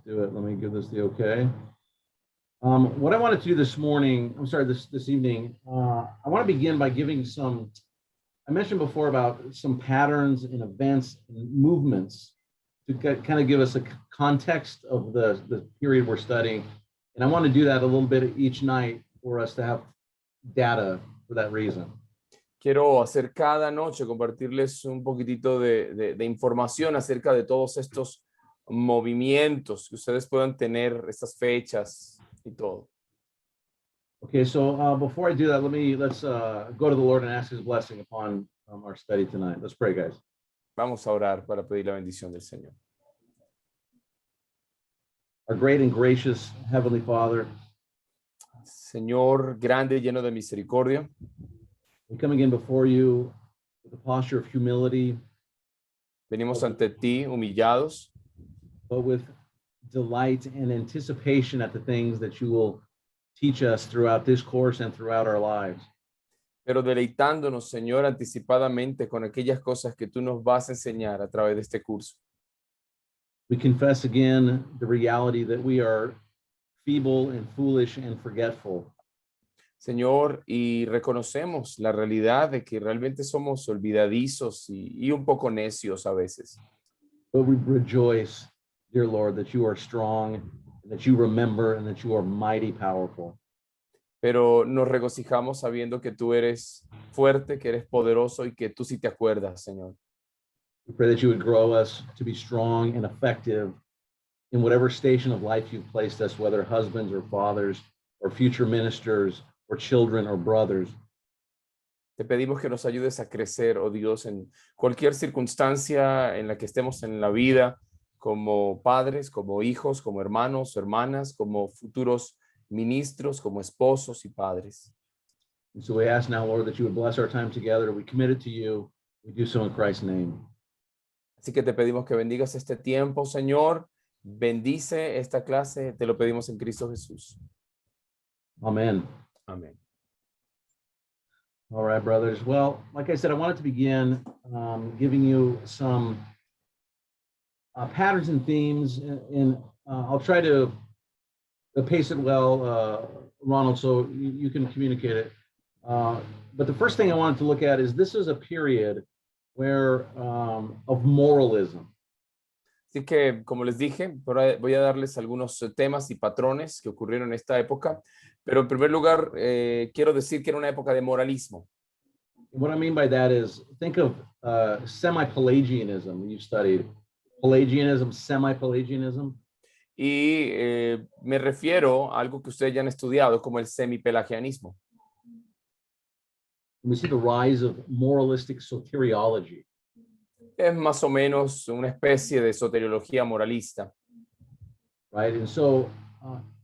do it. Let me give this the okay. What I wanted to do this morning, this evening, I want to begin by giving I mentioned before about some patterns and events and movements to kind of give us a context of the period we're studying. And I want to do that a little bit each night for us to have data for that reason. Quiero hacer cada noche, compartirles un poquitito de información acerca de todos estos movimientos que ustedes puedan tener, estas fechas y todo. Okay, so before I do that, let's go to the Lord and ask His blessing upon our study tonight. Let's pray, guys. Vamos a orar para pedir la bendición del Señor. Our great and gracious Heavenly Father, Señor grande y lleno de misericordia, we come again before you with a posture of humility, venimos ante ti humillados, but with delight and anticipation at the things that you will teach us throughout this course and throughout our lives. pero deleitándonos, Señor, anticipadamente con aquellas cosas que tú nos vas a enseñar a través de este curso. We confess again the reality that we are feeble and foolish and forgetful. Señor, y reconocemos la realidad de que realmente somos olvidadizos y un poco necios a veces. But we rejoice, dear Lord, that you are strong, and that you remember, and that you are mighty powerful. Pero nos regocijamos sabiendo que tú eres fuerte, que eres poderoso y que tú sí te acuerdas, Señor. We pray that you would grow us to be strong and effective in whatever station of life you've placed us, whether husbands or fathers or future ministers or children or brothers. Te pedimos que nos ayudes a crecer, oh Dios, en cualquier circunstancia en la que estemos en la vida, como padres, como hijos, como hermanos, hermanas, como futuros ministros, como esposos y padres. And so we ask now, Lord, that you would bless our time together. We commit it to you. We do so in Christ's name. Así que te pedimos que bendigas este tiempo, Señor. Bendice esta clase, te lo pedimos en Cristo Jesús. Amen. Amén. All right, brothers. Well, like I said, I wanted to begin giving you some patterns and themes, and I'll try to pace it well, Ronald, so you can communicate it. But the first thing I wanted to look at is this is a period where of moralism. Así que, como les dije, voy a darles algunos temas y patrones que ocurrieron en esta época, pero en primer lugar, quiero decir que era una época de moralismo. What I mean by that is, think of semi-Pelagianism. You studied Pelagianism, semi-Pelagianism. Y me refiero a algo que ustedes ya han estudiado, como el semipelagianismo. We see the rise of moralistic soteriology. Es más o menos una especie de soteriología moralista. Right, and so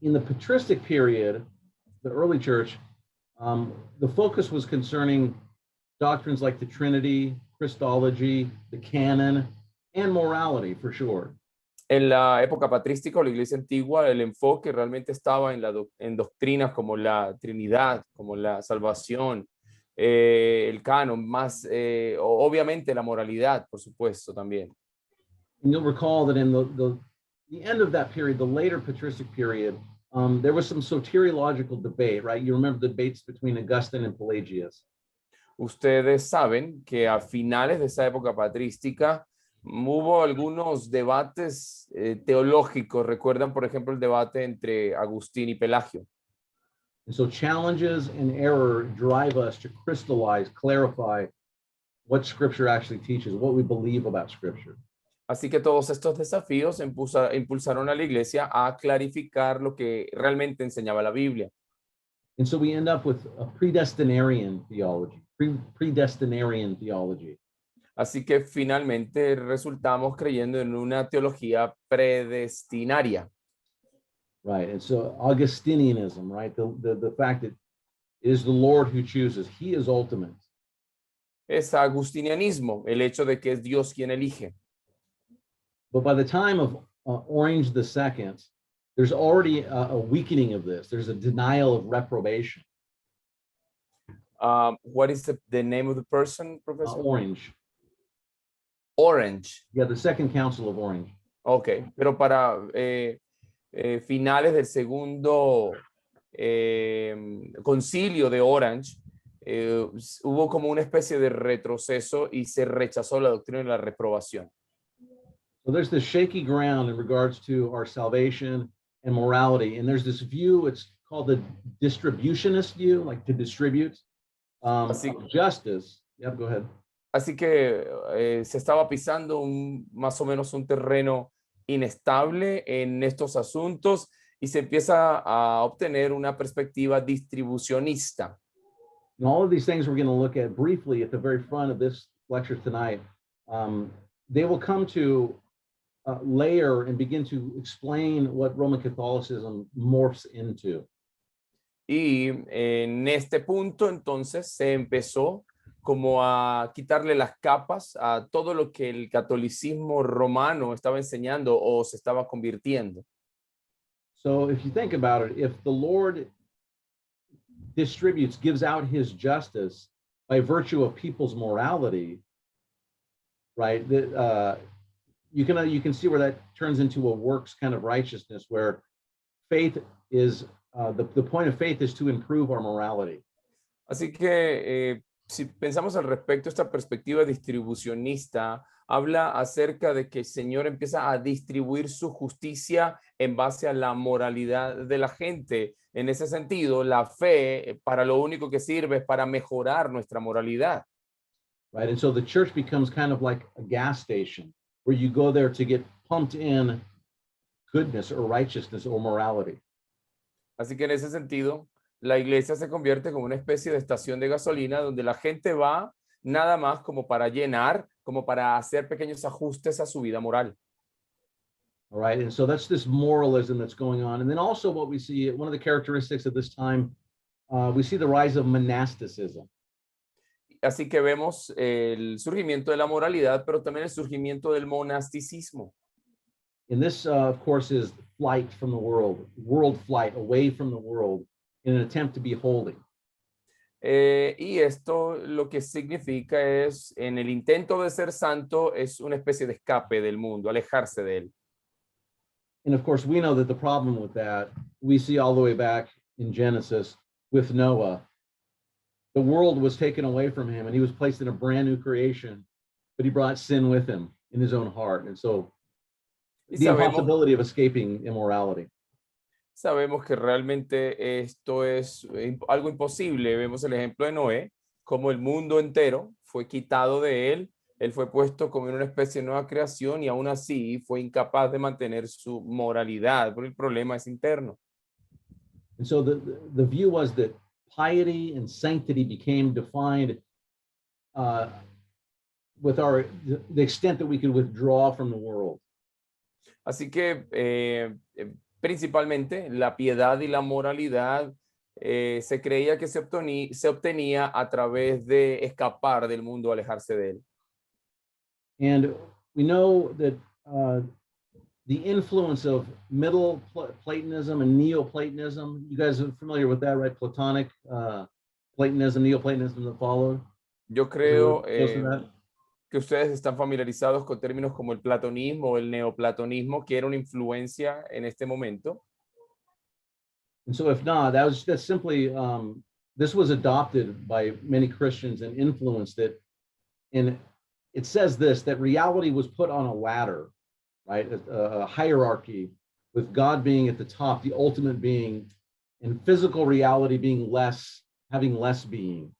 in the patristic period, the early church, the focus was concerning doctrines like the Trinity, Christology, the canon, and morality for sure. En la época patrística o la iglesia antigua, el enfoque realmente estaba en doctrinas como la Trinidad, como la salvación, el canon, más obviamente la moralidad, por supuesto, también. And you'll recall that in the end of that period, the later patristic period, there was some soteriological debate, right? You remember the debates between Augustine and Pelagius. Ustedes saben que a finales de esa época patrística hubo algunos debates teológicos. Recuerdan, por ejemplo, el debate entre Agustín y Pelagio. And so challenges and error drive us to crystallize, clarify what Scripture actually teaches, what we believe about Scripture. Así que todos estos desafíos impulsaron a la iglesia a clarificar lo que realmente enseñaba la Biblia. And so we end up with a predestinarian theology, predestinarian theology. Así que finalmente resultamos creyendo en una teología predestinaria. Right, and so Augustinianism, right? The fact that it is the Lord who chooses, He is ultimate. Es agustinianismo, el hecho de que es Dios quien elige. But by the time of Orange II, there's already a weakening of this. There's a denial of reprobation. What is the name of the person, Professor? Orange. Orange. Yeah, the Second Council of Orange. Okay, pero para finales del segundo concilio de Orange, hubo como una especie de retroceso y se rechazó la doctrina de la reprobación. So there's this shaky ground in regards to our salvation and morality. And there's this view, it's called the distributionist view, like to distribute Así, of justice. Yep, go ahead. así que se estaba pisando más o menos un terreno inestable en estos asuntos y se empieza a obtener una perspectiva distribucionista. And all of these things we're going to look at briefly at the very front of this lecture tonight, they will come to layer and begin to explain what Roman Catholicism morphs into. Y en este punto entonces se empezó como a quitarle las capas a todo lo que el catolicismo romano estaba enseñando o se estaba convirtiendo. So if you think about it, if the Lord distributes, gives out his justice by virtue of people's morality, right? You can see where that turns into a works kind of righteousness, where faith is the point of faith is to improve our morality. Así que si pensamos al respecto, esta perspectiva distribucionista habla acerca de que el Señor empieza a distribuir su justicia en base a la moralidad de la gente. En ese sentido, la fe para lo único que sirve es para mejorar nuestra moralidad. Right, and so the church becomes kind of like a gas station where you go there to get pumped in goodness or righteousness or morality. Así que en ese sentido, la iglesia se convierte como una especie de estación de gasolina donde la gente va nada más como para llenar, como para hacer pequeños ajustes a su vida moral. All right, and so that's this moralism that's going on. And then also what we see, one of the characteristics of this time, we see the rise of monasticism. Así que vemos el surgimiento de la moralidad, pero también el surgimiento del monasticismo. And this, of course, is flight from the world flight, away from the world in an attempt to be holy. Y esto lo que significa es, en el intento de ser santo, es una especie de escape del mundo, alejarse de él. And of course, we know that the problem with that, we see all the way back in Genesis with Noah. The world was taken away from him and he was placed in a brand new creation, but he brought sin with him in his own heart. And so the impossibility of escaping immorality. Sabemos que realmente esto es algo imposible. Vemos el ejemplo de Noé, como el mundo entero fue quitado de él. Él fue puesto como en una especie de nueva creación y aún así fue incapaz de mantener su moralidad, porque el problema es interno. And so the view was that piety and sanctity became defined with the extent that we could withdraw from the world. Así que principalmente la piedad y la moralidad se creía que se obtenía a través de escapar del mundo, alejarse de él. And we know that the influence of Middle Platonism and Neoplatonism, you guys are familiar with that, right? Platonic, Platonism, Neoplatonism that followed. Yo creo que ustedes están familiarizados con términos como el platonismo o el neoplatonismo, que era una influencia en este momento. And so if not, that's simply, this was adopted by many Christians and influenced it. And it says this, that reality was put on a ladder, right? A hierarchy, with God being at the top, the ultimate being, and physical reality being less, having less being.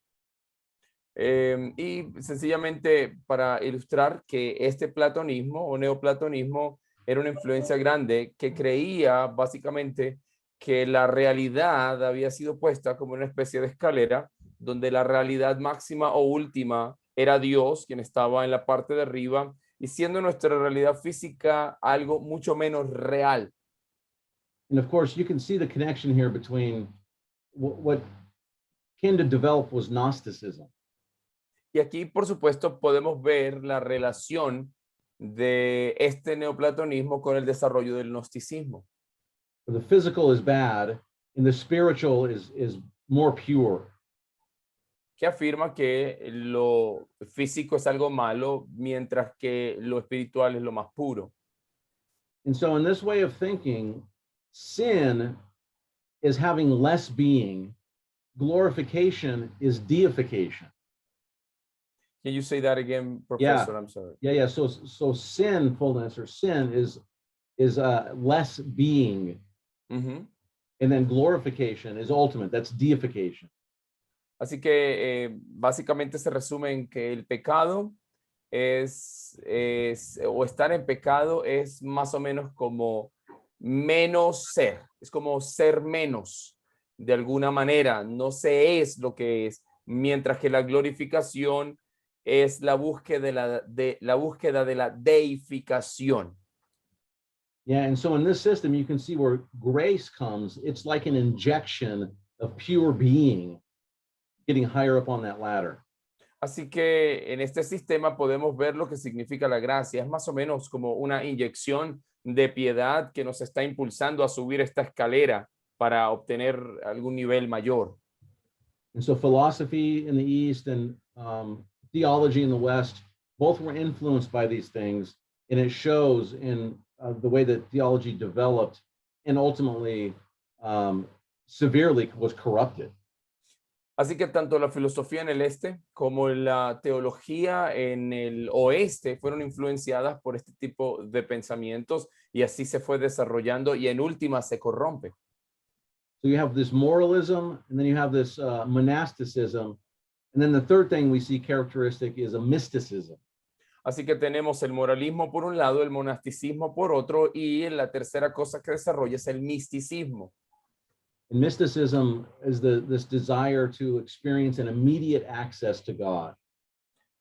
Y sencillamente para ilustrar que este platonismo o neoplatonismo era una influencia grande que creía básicamente que la realidad había sido puesta como una especie de escalera donde la realidad máxima o última era Dios, quien estaba en la parte de arriba, y siendo nuestra realidad física algo mucho menos real. And of course, you can see the connection here between what came to develop was Gnosticism. Y aquí, por supuesto, podemos ver la relación de este neoplatonismo con el desarrollo del gnosticismo. The physical is bad and the spiritual is more pure. Que afirma que lo físico es algo malo, mientras que lo espiritual es lo más puro. And so in this way of thinking, sin is having less being. Glorification is deification. Can you say that again, Yeah. Professor? I'm sorry. Yeah. So sinfulness or sin is less being, Ujú. and then glorification is ultimate. That's deification. Así que básicamente se resume en que el pecado o estar en pecado es más o menos como menos ser, es como ser menos de alguna manera, no se es lo que es, mientras que la glorificación es la búsqueda la búsqueda de la deificación. Yeah, and so in this system, you can see where grace comes. It's like an injection of pure being, getting higher up on that ladder. Así que en este sistema podemos ver lo que significa la gracia. Es más o menos como una inyección de piedad que nos está impulsando a subir esta escalera para obtener algún nivel mayor. And so philosophy in the East and theology in the West, both were influenced by these things. And it shows in the way that theology developed and ultimately severely was corrupted. Así que tanto la filosofía en el este como la teología en el oeste fueron influenciadas por este tipo de pensamientos y así se fue desarrollando y en última se corrompe. So you have this moralism, and then you have this monasticism. And then the third thing we see characteristic is a mysticism. Así que tenemos el moralismo por un lado, el monasticismo por otro y la tercera cosa que desarrolla es el misticismo. And mysticism is this desire to experience an immediate access to God.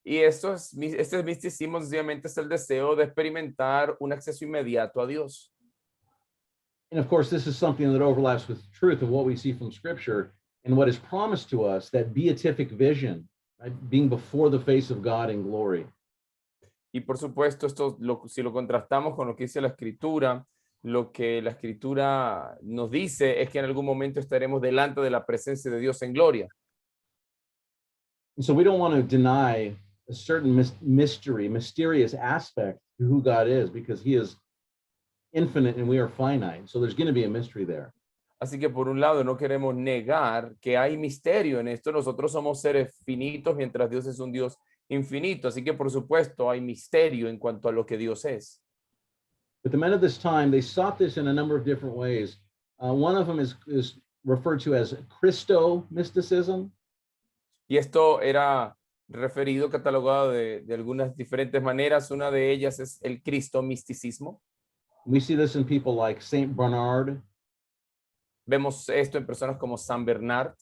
Y este misticismo sencillamente es el deseo de experimentar un acceso inmediato a Dios. And of course, this is something that overlaps with the truth of what we see from Scripture and what is promised to us, that beatific vision, right? Being before the face of God in glory. Y por supuesto, si lo contrastamos con lo que dice la Escritura, lo que la Escritura nos dice es que en algún momento estaremos delante de la presencia de Dios en gloria. And so we don't want to deny a certain mysterious aspect to who God is, because he is infinite and we are finite. So there's going to be a mystery there. Así que por un lado no queremos negar que hay misterio en esto. Nosotros somos seres finitos mientras Dios es un Dios infinito. Así que por supuesto hay misterio en cuanto a lo que Dios es. But the men of this time, they sought this in a number of different ways. One of them is referred to as Christo-mysticism. Y esto era referido, catalogado de algunas diferentes maneras. Una de ellas es el Cristo-misticismo. We see this in people like Saint Bernard, Vemos esto en personas como San Bernard,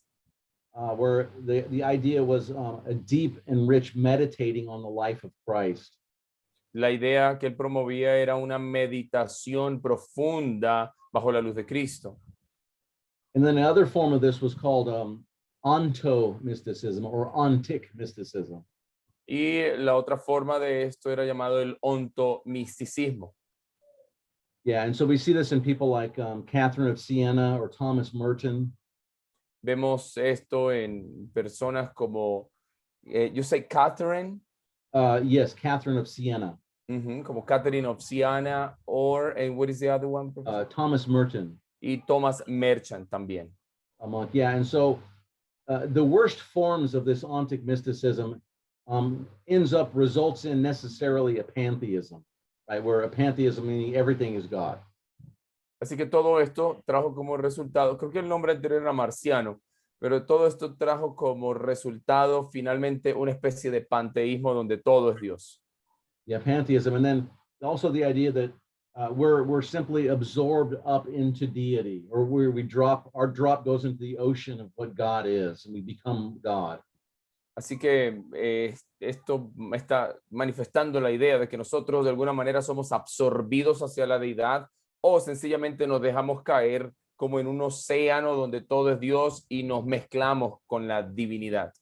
where the idea was a deep and rich meditating on the life of Christ. la idea que él promovía era una meditación profunda bajo la luz de Cristo. And then another form of this was called onto-mysticism or ontic mysticism. Y la otra forma de esto era llamado el ontomisticismo. Yeah, and so we see this in people like Catherine of Siena or Thomas Merton. Vemos esto en personas como, you say Catherine? Yes, Catherine of Siena. Como Catherine of Siena, and what is the other one? Thomas Merton. Y Thomas Merchant también. Yeah, and so the worst forms of this ontic mysticism results in necessarily a pantheism, right? Where a pantheism meaning everything is God. Así que todo esto trajo como resultado, creo que el nombre anterior era marciano, pero todo esto trajo como resultado finalmente una especie de panteísmo donde todo es Dios. Yeah, pantheism, and then also the idea that we're simply absorbed up into deity, or where our drop goes into the ocean of what God is, and we become God. Así que esto está manifestando la idea de que nosotros de alguna manera somos absorbidos hacia la deidad o sencillamente nos dejamos caer como en un océano donde todo es Dios y nos mezclamos con la divinidad.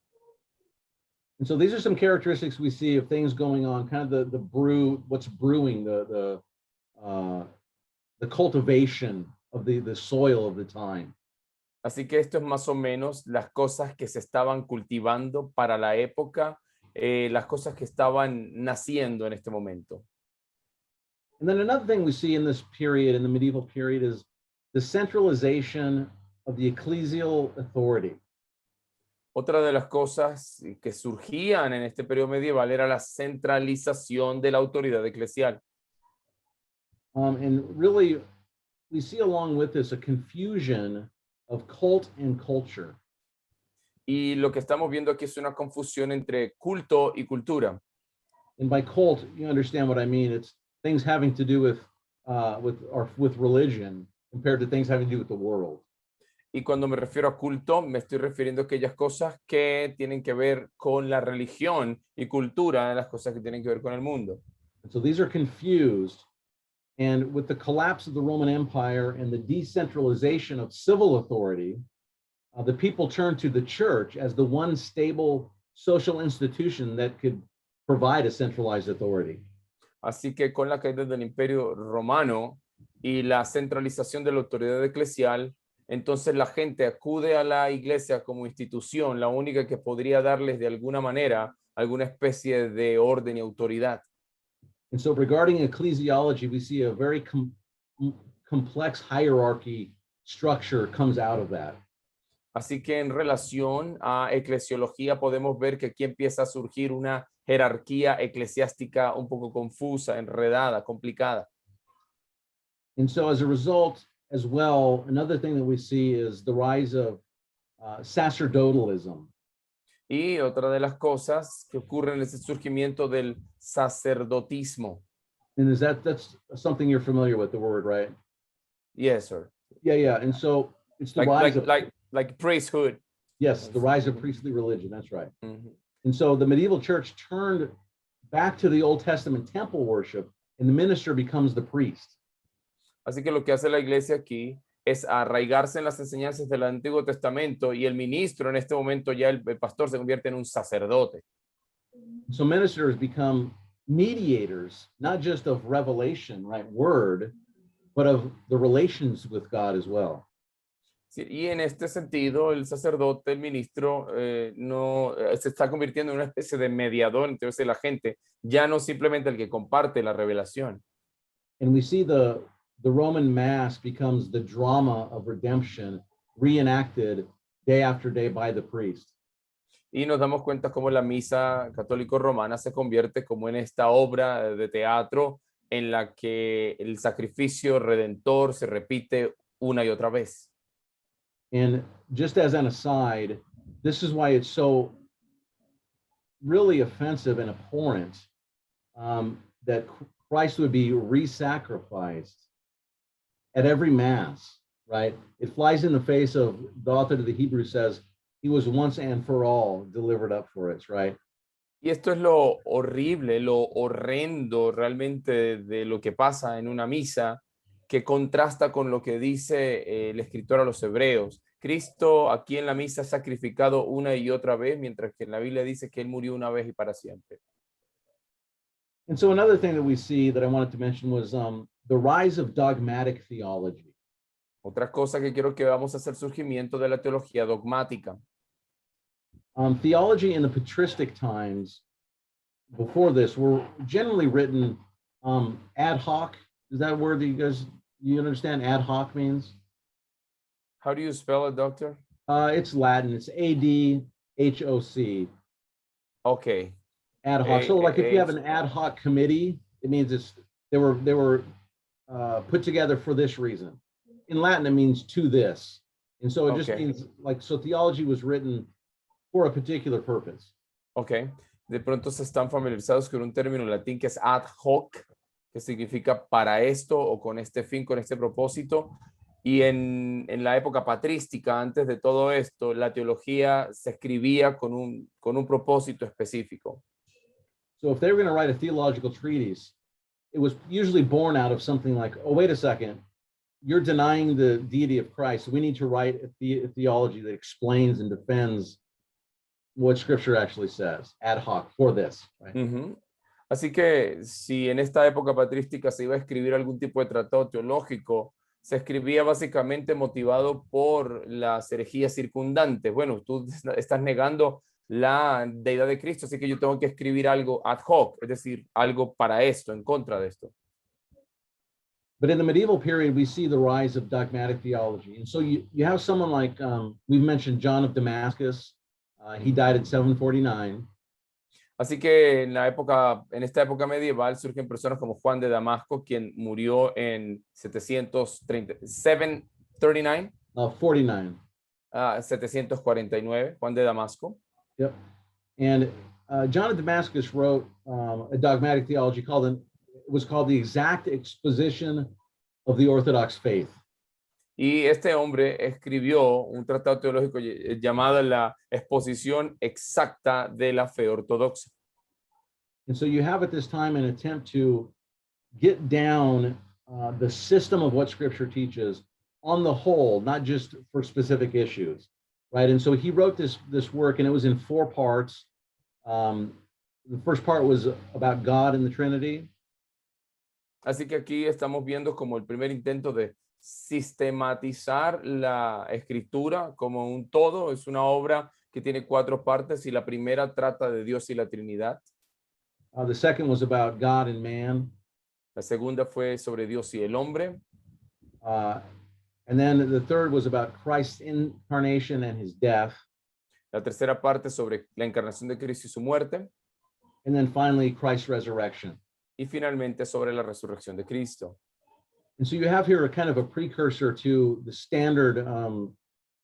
And so these are some characteristics we see of things going on, kind of what's brewing, the cultivation of the soil of the time. Así que esto es más o menos las cosas que se estaban cultivando para la época, las cosas que estaban naciendo en este momento. And then another thing we see in this period, in the medieval period, is the centralization of the ecclesial authority. Otra de las cosas que surgían en este periodo medieval era la centralización de la autoridad eclesial. And really, we see along with this a confusion of cult and culture. Y lo que estamos viendo aquí es una confusión entre culto y cultura. And by cult, you understand what I mean. It's things having to do with religion compared to things having to do with the world. Y cuando me refiero a culto, me estoy refiriendo a aquellas cosas que tienen que ver con la religión y cultura, las cosas que tienen que ver con el mundo. And so these are confused. And with the collapse of the Roman Empire and the decentralization of civil authority, the people turned to the church as the one stable social institution that could provide a centralized authority. Así que con la caída del Imperio Romano y la centralización de la autoridad eclesial, entonces la gente acude a la iglesia como institución, la única que podría darles de alguna manera alguna especie de orden y autoridad. And so regarding ecclesiology, we see a very complex hierarchy structure comes out of that. Así que en relación a eclesiología podemos ver que aquí empieza a surgir una jerarquía eclesiástica un poco confusa, enredada, complicada. And so as a result, as well, another thing that we see is the rise of sacerdotalism. Y otra de las cosas que ocurren es el surgimiento del sacerdotismo. And that's something you're familiar with, the word, right? Yes, sir. Yeah. And so it's the Like, rise like, of, like priesthood. yes, the rise of priestly religion. That's right. Mhm. And so the medieval church turned back to the Old Testament temple worship, and the minister becomes the priest. Así que lo que hace la iglesia aquí es arraigarse en las enseñanzas del Antiguo Testamento y el ministro en este momento ya el pastor se convierte en un sacerdote. So ministers become mediators, not just of revelation, right, word, but of the relations with God as well. Sí, y en este sentido, el sacerdote, el ministro, se está convirtiendo en una especie de mediador entre la gente, ya no simplemente el que comparte la revelación. And we see the Roman Mass becomes the drama of redemption reenacted day after day by the priest. Y nos damos cuenta cómo la misa católico-romana se convierte como en esta obra de teatro en la que el sacrificio redentor se repite una y otra vez. And just as an aside, this is why it's so really offensive and abhorrent that Christ would be re-sacrificed at every Mass, right? It flies in the face of the author of the Hebrews says, he was once and for all delivered up for us, right? Y esto es lo horrible, lo horrendo realmente de lo que pasa en una misa, que contrasta con lo que dice el escritor a los hebreos. Cristo aquí en la misa es sacrificado una y otra vez, mientras que en la Biblia dice que él murió una vez y para siempre. And so another thing that we see that I wanted to mention was the rise of dogmatic theology. Otra cosa que quiero que veamos es el surgimiento de la teología dogmática. Theology in the patristic times before this were generally written ad hoc. Is that a word that you understand ad hoc means? How do you spell it, doctor? It's Latin. It's ADHOC. Okay. Ad hoc. So like if you have an ad hoc committee, it means they were put together for this reason. In Latin, it means to this. And so it just means like, so theology was written for a particular purpose. Ok. De pronto se están familiarizados con un término en latín que es ad hoc, que significa para esto o con este fin, con este propósito. Y en la época patrística, antes de todo esto, la teología se escribía con un propósito específico. So if they were going to write a theological treatise, it was usually born out of something like, oh, wait a second, you're denying the deity of Christ. We need to write a theology that explains and defends what Scripture actually says, ad hoc, for this. Right? Así que si en esta época patrística se iba a escribir algún tipo de tratado teológico, se escribía básicamente motivado por las herejías circundantes. Bueno, tú estás negando la deidad de Cristo, así que yo tengo que escribir algo ad hoc, es decir, algo para esto, en contra de esto. But in the medieval period, we see the rise of dogmatic theology. And so you have someone like, we've mentioned John of Damascus. He died at 749. Así que en esta época medieval surgen personas como Juan de Damasco, quien murió en 739, 49. 749, Juan de Damasco. Yep. And John of Damascus wrote a dogmatic theology was called the Exact Exposition of the Orthodox Faith. Y este hombre escribió un tratado teológico llamado La Exposición Exacta de la Fe Ortodoxa. And so you have at this time an attempt to get down the system of what Scripture teaches on the whole, not just for specific issues, right? And so he wrote this work, and it was in 4 parts. The first part was about God and the Trinity. Así que aquí estamos viendo como el primer intento de sistematizar la escritura como un todo. Es una obra que tiene 4 partes y la primera trata de Dios y la Trinidad. The second was about God and man. La segunda fue sobre Dios y el hombre. And then the third was about Christ's incarnation and his death. La tercera parte sobre la encarnación de Cristo y su muerte. And then finally, Christ's resurrection. Y finalmente sobre la resurrección de Cristo. And so you have here a kind of a precursor to the standard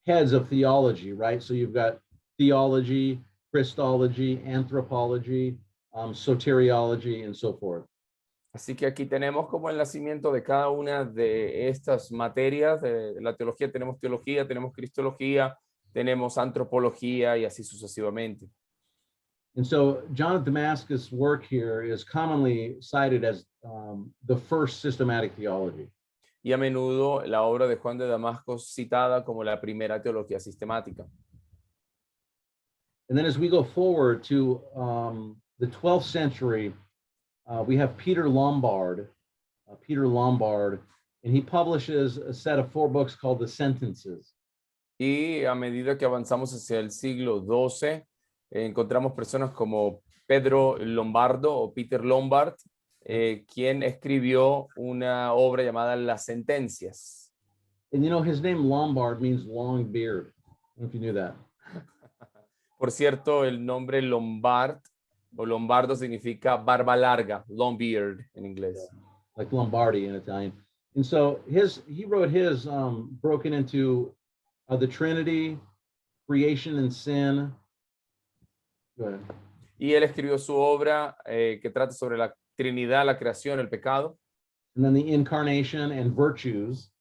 heads of theology, right? So you've got theology, Christology, anthropology, soteriology, and so forth. Así que aquí tenemos como el nacimiento de cada una de estas materias de la teología. Tenemos teología, tenemos cristología, tenemos antropología y así sucesivamente. And so John of Damascus' work here is commonly cited as the first systematic theology. Y a menudo la obra de Juan de Damasco es citada como la primera teología sistemática. And then as we go forward to the 12th century, we have Peter Lombard, and he publishes a set of 4 books called the Sentences. Y a medida que avanzamos hacia el siglo XII, encontramos personas como Pedro Lombardo o Peter Lombard, quien escribió una obra llamada Las Sentencias. And you know, his name Lombard means long beard. I don't know if you knew that. Por cierto, el nombre Lombard o Lombardo significa barba larga, long beard en inglés. Yeah, like Lombardi in Italian. And so he wrote his broken into the Trinity, creation and sin. Go ahead. Y él escribió su obra que trata sobre la Trinidad, la creación, el pecado. And then the incarnation and virtues.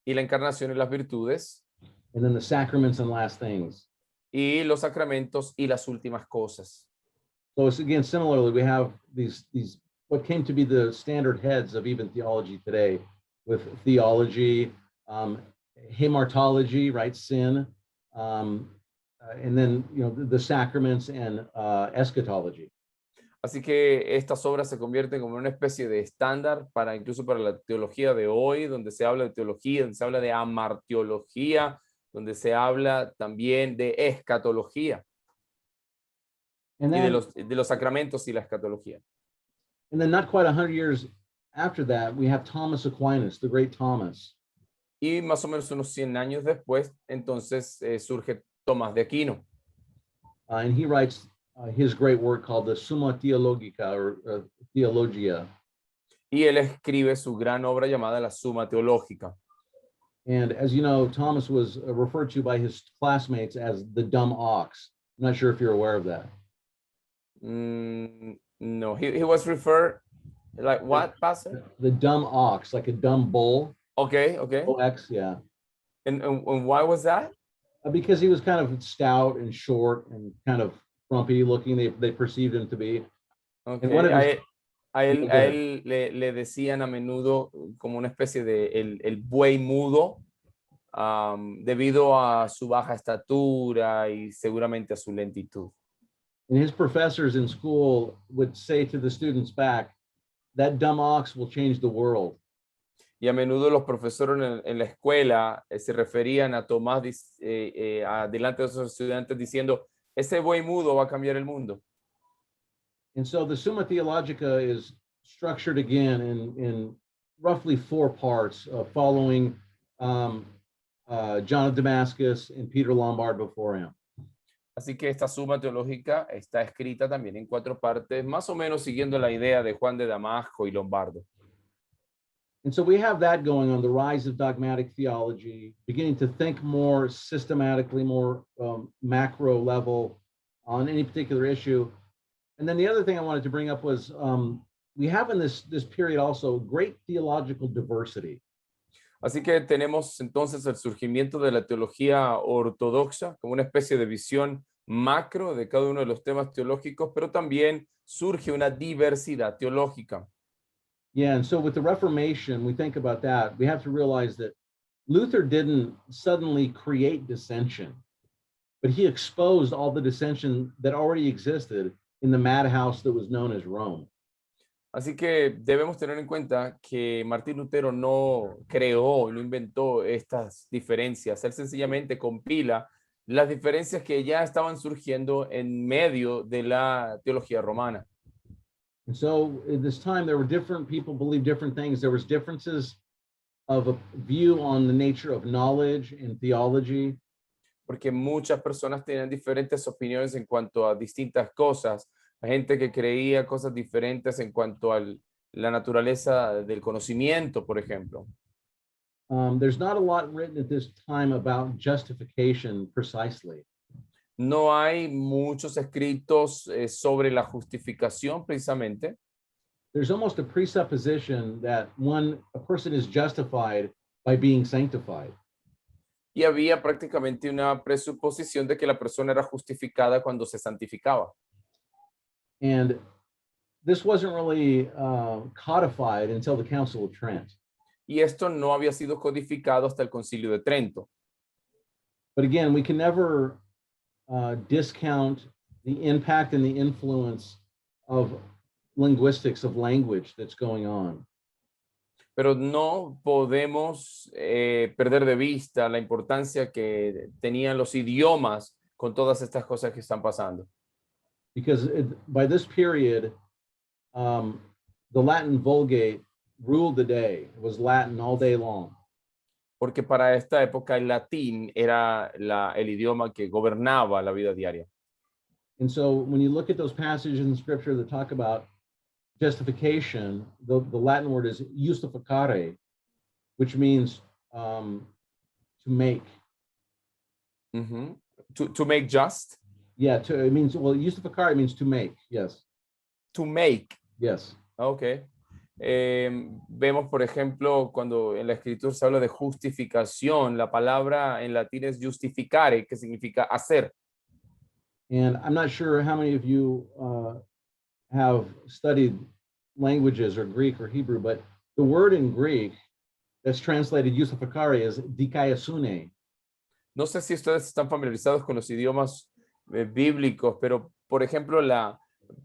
Y la encarnación y las virtudes. And then the sacraments and last things. Y los sacramentos y las últimas cosas. So it's, again, similarly, we have these what came to be the standard heads of even theology today, with theology, hamartology, right, sin, and then the sacraments and eschatology. Así que estas obras se convierten como una especie de estándar incluso para la teología de hoy, donde se habla de teología, donde se habla de amartiología, donde se habla también de escatología. And then, y de los sacramentos y la escatología. And then not quite 100 years after that, we have Thomas Aquinas, the great Thomas. Y más o menos unos 100 años después, entonces surge Tomás de Aquino. And he writes his great work called the Summa Theologica, or Theologia. Y él escribe su gran obra llamada la Suma Teológica. And as you know, Thomas was referred to by his classmates as the dumb ox. I'm not sure if you're aware of that. No, he was referred like what, Pastor? The dumb ox, like a dumb bull. Okay. OX, yeah. And why was that? Because he was kind of stout and short and kind of frumpy looking. They perceived him to be. Okay. A él le decían a menudo como una especie de el buey mudo, debido a su baja estatura y seguramente a su lentitud. And his professors in school would say to the students back, that dumb ox will change the world. Y a menudo los profesores en la escuela se referían a Tomás delante de esos estudiantes diciendo, ese buey mudo va a cambiar el mundo. And so the Summa Theologica is structured again in roughly 4 parts, following John of Damascus and Peter Lombard before him. Así que esta suma teológica está escrita también en 4 partes, más o menos siguiendo la idea de Juan de Damasco y Lombardo. And so we have that going on, the rise of dogmatic theology, beginning to think more systematically, more macro level on any particular issue. And then the other thing I wanted to bring up was we have in this period also great theological diversity. Así que tenemos entonces el surgimiento de la teología ortodoxa como una especie de visión macro de cada uno de los temas teológicos, pero también surge una diversidad teológica. Yeah, and so with the Reformation, we think about that. We have to realize that Luther didn't suddenly create dissension, but he exposed all the dissension that already existed in the madhouse that was known as Rome. Así que debemos tener en cuenta que Martín Lutero no creó, no inventó estas diferencias. Él sencillamente compila las diferencias que ya estaban surgiendo en medio de la teología romana. And so at this time, there were different people believe different things. There was differences of a view on the nature of knowledge and theology. Porque muchas personas tenían diferentes opiniones en cuanto a distintas cosas. Hay gente que creía cosas diferentes en cuanto a la naturaleza del conocimiento, por ejemplo. There's not a lot written at this time about justification precisely. No hay muchos escritos sobre la justificación precisamente. There's almost a presupposition that a person is justified by being sanctified. Y había prácticamente una presuposición de que la persona era justificada cuando se santificaba. And this wasn't really codified until the Council of Trent. Y esto no había sido codificado hasta el Concilio de Trento. But again, we can never discount the impact and the influence of linguistics, of language that's going on. Pero no podemos perder de vista la importancia que tenían los idiomas con todas estas cosas que están pasando. Because by this period, the Latin Vulgate ruled the day. It was Latin all day long. Porque para esta época el latín era el idioma que gobernaba la vida diaria. And so when you look at those passages in Scripture that talk about justification, the Latin word is justificare, which means to make. Mm-hmm. To make just? Yeah, it means, well, justificare means to make, yes. To make. Yes. Okay. Vemos, por ejemplo, cuando en la escritura se habla de justificación, la palabra en latín es justificare, que significa hacer. And I'm not sure how many of you have studied languages or Greek or Hebrew, but the word in Greek that's translated justificare is dikaiosune. No sé si ustedes están familiarizados con los idiomas bíblicos, pero por ejemplo la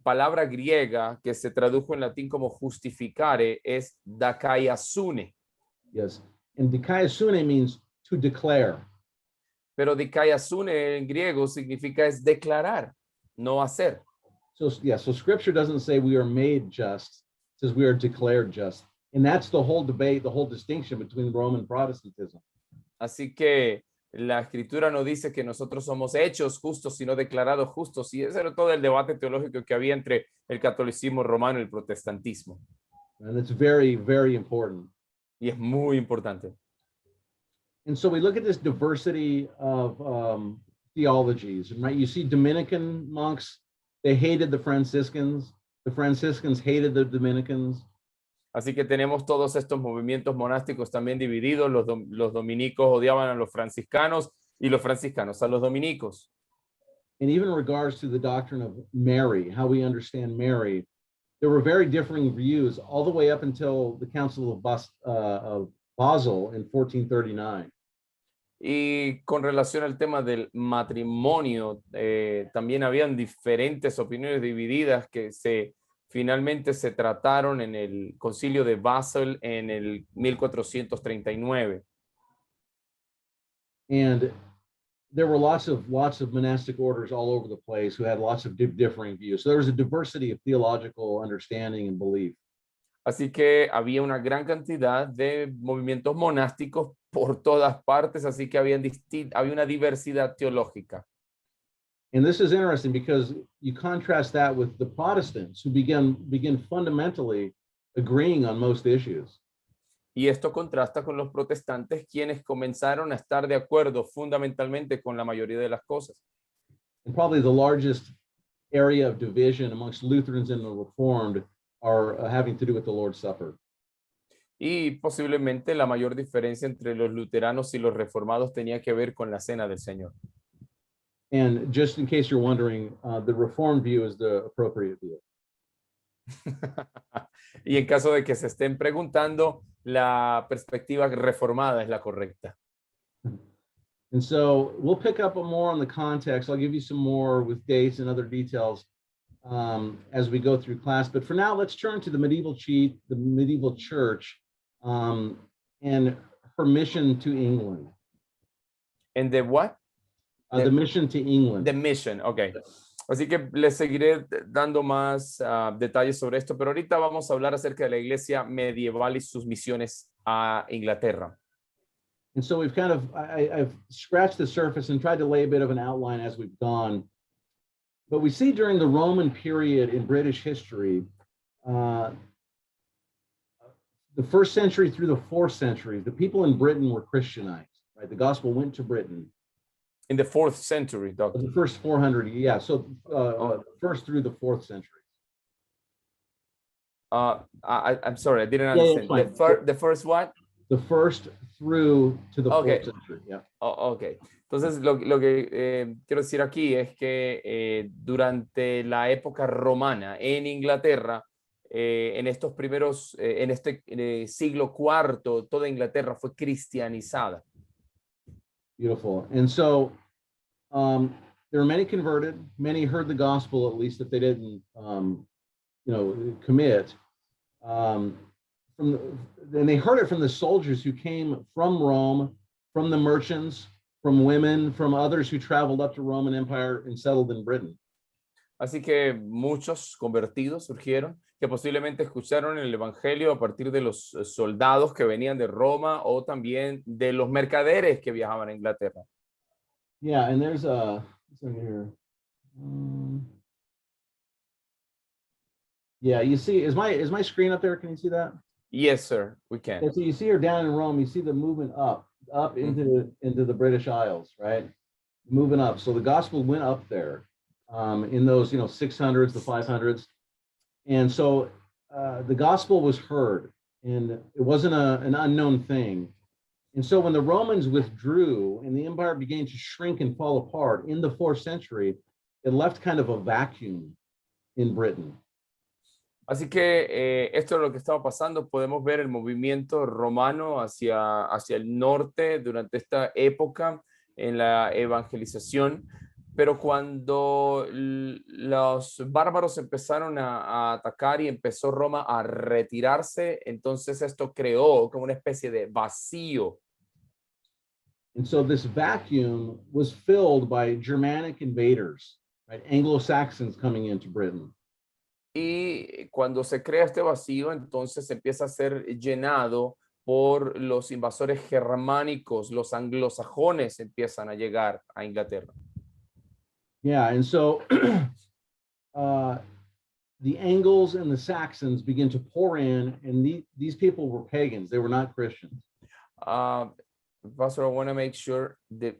palabra griega que se tradujo en latín como justificare es dikaiosune. Yes, and dikaiosune means to declare. Pero dikaiosune en griego significa es declarar, no hacer. So Scripture doesn't say we are made just; it says we are declared just, and that's the whole debate, the whole distinction between Roman Protestantism. Así que la escritura no dice que nosotros somos hechos justos, sino declarados justos. Y ese era todo el debate teológico que había entre el catolicismo romano y el protestantismo. And it's very, very important. Y es muy importante. And so we look at this diversity of theologies, right? You see Dominican monks, they hated the Franciscans hated the Dominicans. Así que tenemos todos estos movimientos monásticos también divididos. Los dominicos odiaban a los franciscanos y los franciscanos a los dominicos. And even in regards to the doctrine of Mary, how we understand Mary, there were very differing views all the way up until the Council of Basel in 1439. Y con relación al tema del matrimonio, también habían diferentes opiniones divididas que finalmente se trataron en el Concilio de Basel en el 1439. And there were lots of monastic orders all over the place who had lots of differing views. So there was a diversity of theological understanding and belief. Así que había una gran cantidad de movimientos monásticos por todas partes, así que había una diversidad teológica. And this is interesting because you contrast that with the Protestants who begin fundamentally agreeing on most issues. Y esto contrasta con los protestantes, quienes comenzaron a estar de acuerdo fundamentalmente con la mayoría de las cosas. And probably the largest area of division amongst Lutherans and the Reformed are having to do with the Lord's Supper. Y posiblemente la mayor diferencia entre los luteranos y los reformados tenía que ver con la cena del Señor. And just in case you're wondering, the Reformed view is the appropriate view. Y en caso de que se estén preguntando, la perspectiva reformada es la correcta. And so we'll pick up more on the context. I'll give you some more with dates and other details as we go through class. But for now, let's turn to the medieval church and her mission to England. ¿En the what? The mission to England. The mission, ok. Así que les seguiré dando más detalles sobre esto, pero ahorita vamos a hablar acerca de la iglesia medieval y sus misiones a Inglaterra. And so we've kind of, I've scratched the surface and tried to lay a bit of an outline as we've gone. But we see during the Roman period in British history, the 1st century through the 4th century, the people in Britain were Christianized, right? The gospel went to Britain. In the 4th century, Doctor. The first 400, yeah. So first through the 4th century. I'm sorry, I didn't understand. The first what? The first through to the 4th century, yeah. Ok. Entonces, lo que quiero decir aquí es que durante la época romana en Inglaterra, en estos primeros, en este siglo IV, toda Inglaterra fue cristianizada. Beautiful. And so there were many converted, many heard the gospel, at least if they didn't, commit. And they heard it from the soldiers who came from Rome, from the merchants, from women, from others who traveled up to Roman Empire and settled in Britain. Así que muchos convertidos surgieron que posiblemente escucharon el evangelio a partir de los soldados que venían de Roma o también de los mercaderes que viajaban a Inglaterra. Yeah, and there's here. Yeah, you see, is my screen up there? Can you see that? Yes, sir, we can. And so you see her down in Rome. You see the movement up into the British Isles, right? Moving up. So the gospel went up there in those 600s, the 500s, and so the gospel was heard, and it wasn't an unknown thing. And so when the Romans withdrew and the empire began to shrink and fall apart in the 4th century, it left kind of a vacuum in Britain. Así que esto es lo que estaba pasando. Podemos ver el movimiento romano hacia el norte durante esta época en la evangelización, pero cuando los bárbaros empezaron a atacar y empezó Roma a retirarse, entonces esto creó como una especie de vacío. And so this vacuum was filled by Germanic invaders, right? Anglo-Saxons coming into Britain. Y cuando se crea este vacío, entonces empieza a ser llenado por los invasores germánicos, los anglosajones empiezan a llegar a Inglaterra. Yeah, and so the Angles and the Saxons begin to pour in, and these people were pagans; they were not Christians. Pastor, I want to make sure the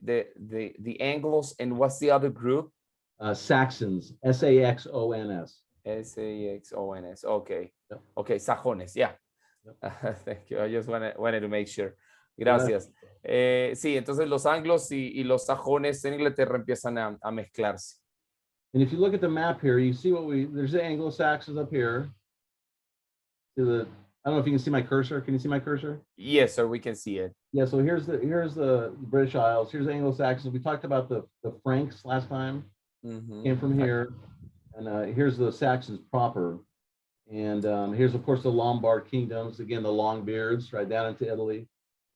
Anglos and what's the other group? Saxons, S-A-X-O-N-S. S-A-X-O-N-S. Okay. Yep. Okay, sajones, yeah. Yep. Thank you. I just wanted to make sure. Gracias. Sí, entonces los anglos y los sajones en Inglaterra empiezan a mezclarse. And if you look at the map here, you see there's the Anglo-Saxons up here. I don't know if you can see my cursor. Can you see my cursor? Yes, sir, we can see it. Yeah, so here's the British Isles. Here's the Anglo-Saxons. We talked about the Franks last time. Mm-hmm. Came from here. And here's the Saxons proper. And here's, of course, the Lombard kingdoms. Again, the Longbeards, right down into Italy.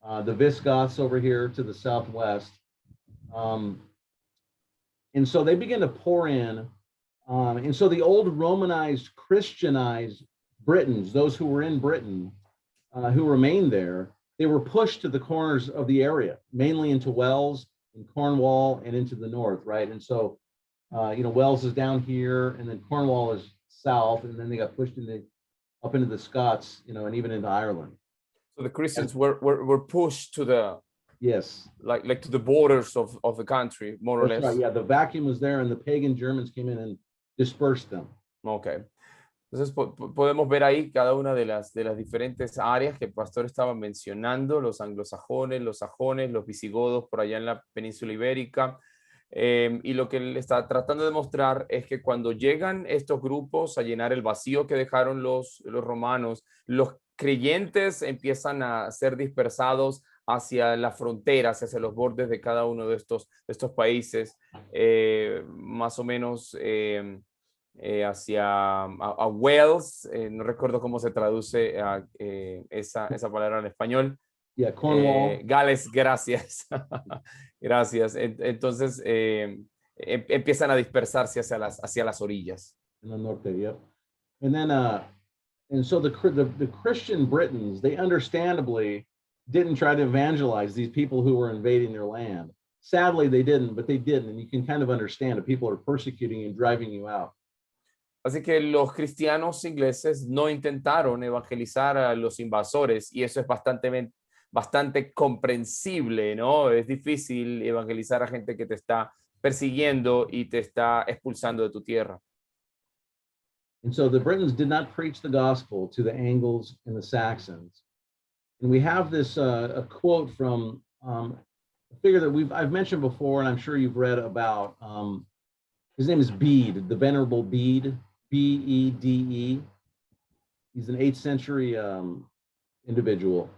The Visigoths over here to the southwest. And so they begin to pour in. And so the old Romanized, Christianized Britons, those who were in Britain, who remained there, they were pushed to the corners of the area, mainly into Wales and Cornwall and into the north, right? And so, Wales is down here, and then Cornwall is south, and then they got pushed up into the Scots, and even into Ireland. So the Christians were pushed to the Yes, like to the borders of the country, more or that's less. right. Yeah, the vacuum was there, and the pagan Germans came in and dispersed them. Okay. Entonces podemos ver ahí cada una de las diferentes áreas que el pastor estaba mencionando, los anglosajones, los sajones, los visigodos por allá en la península ibérica. Y lo que él está tratando de mostrar es que cuando llegan estos grupos a llenar el vacío que dejaron los romanos, los creyentes empiezan a ser dispersados hacia las fronteras, hacia los bordes de cada uno de estos países, más o menos hacia a Wales, no recuerdo cómo se traduce esa palabra en español. Yeah, Cornwall. Gales, gracias. Gracias. Entonces empiezan a dispersarse hacia las orillas. In the north there, yep. And then, and so the Christian Britons, they understandably didn't try to evangelize these people who were invading their land. Sadly, they didn't, but they did, and you can kind of understand it. People are persecuting you and driving you out. Así que los cristianos ingleses no intentaron evangelizar a los invasores, y eso es bastante comprensible, ¿no? Es difícil evangelizar a gente que te está persiguiendo y te está expulsando de tu tierra. And so the Britons did not preach the gospel to the Angles and the Saxons. And we have this a quote from a figure that I've mentioned before, and I'm sure you've read about. His name is Bede, the Venerable Bede, Bede. He's an 8th century individual.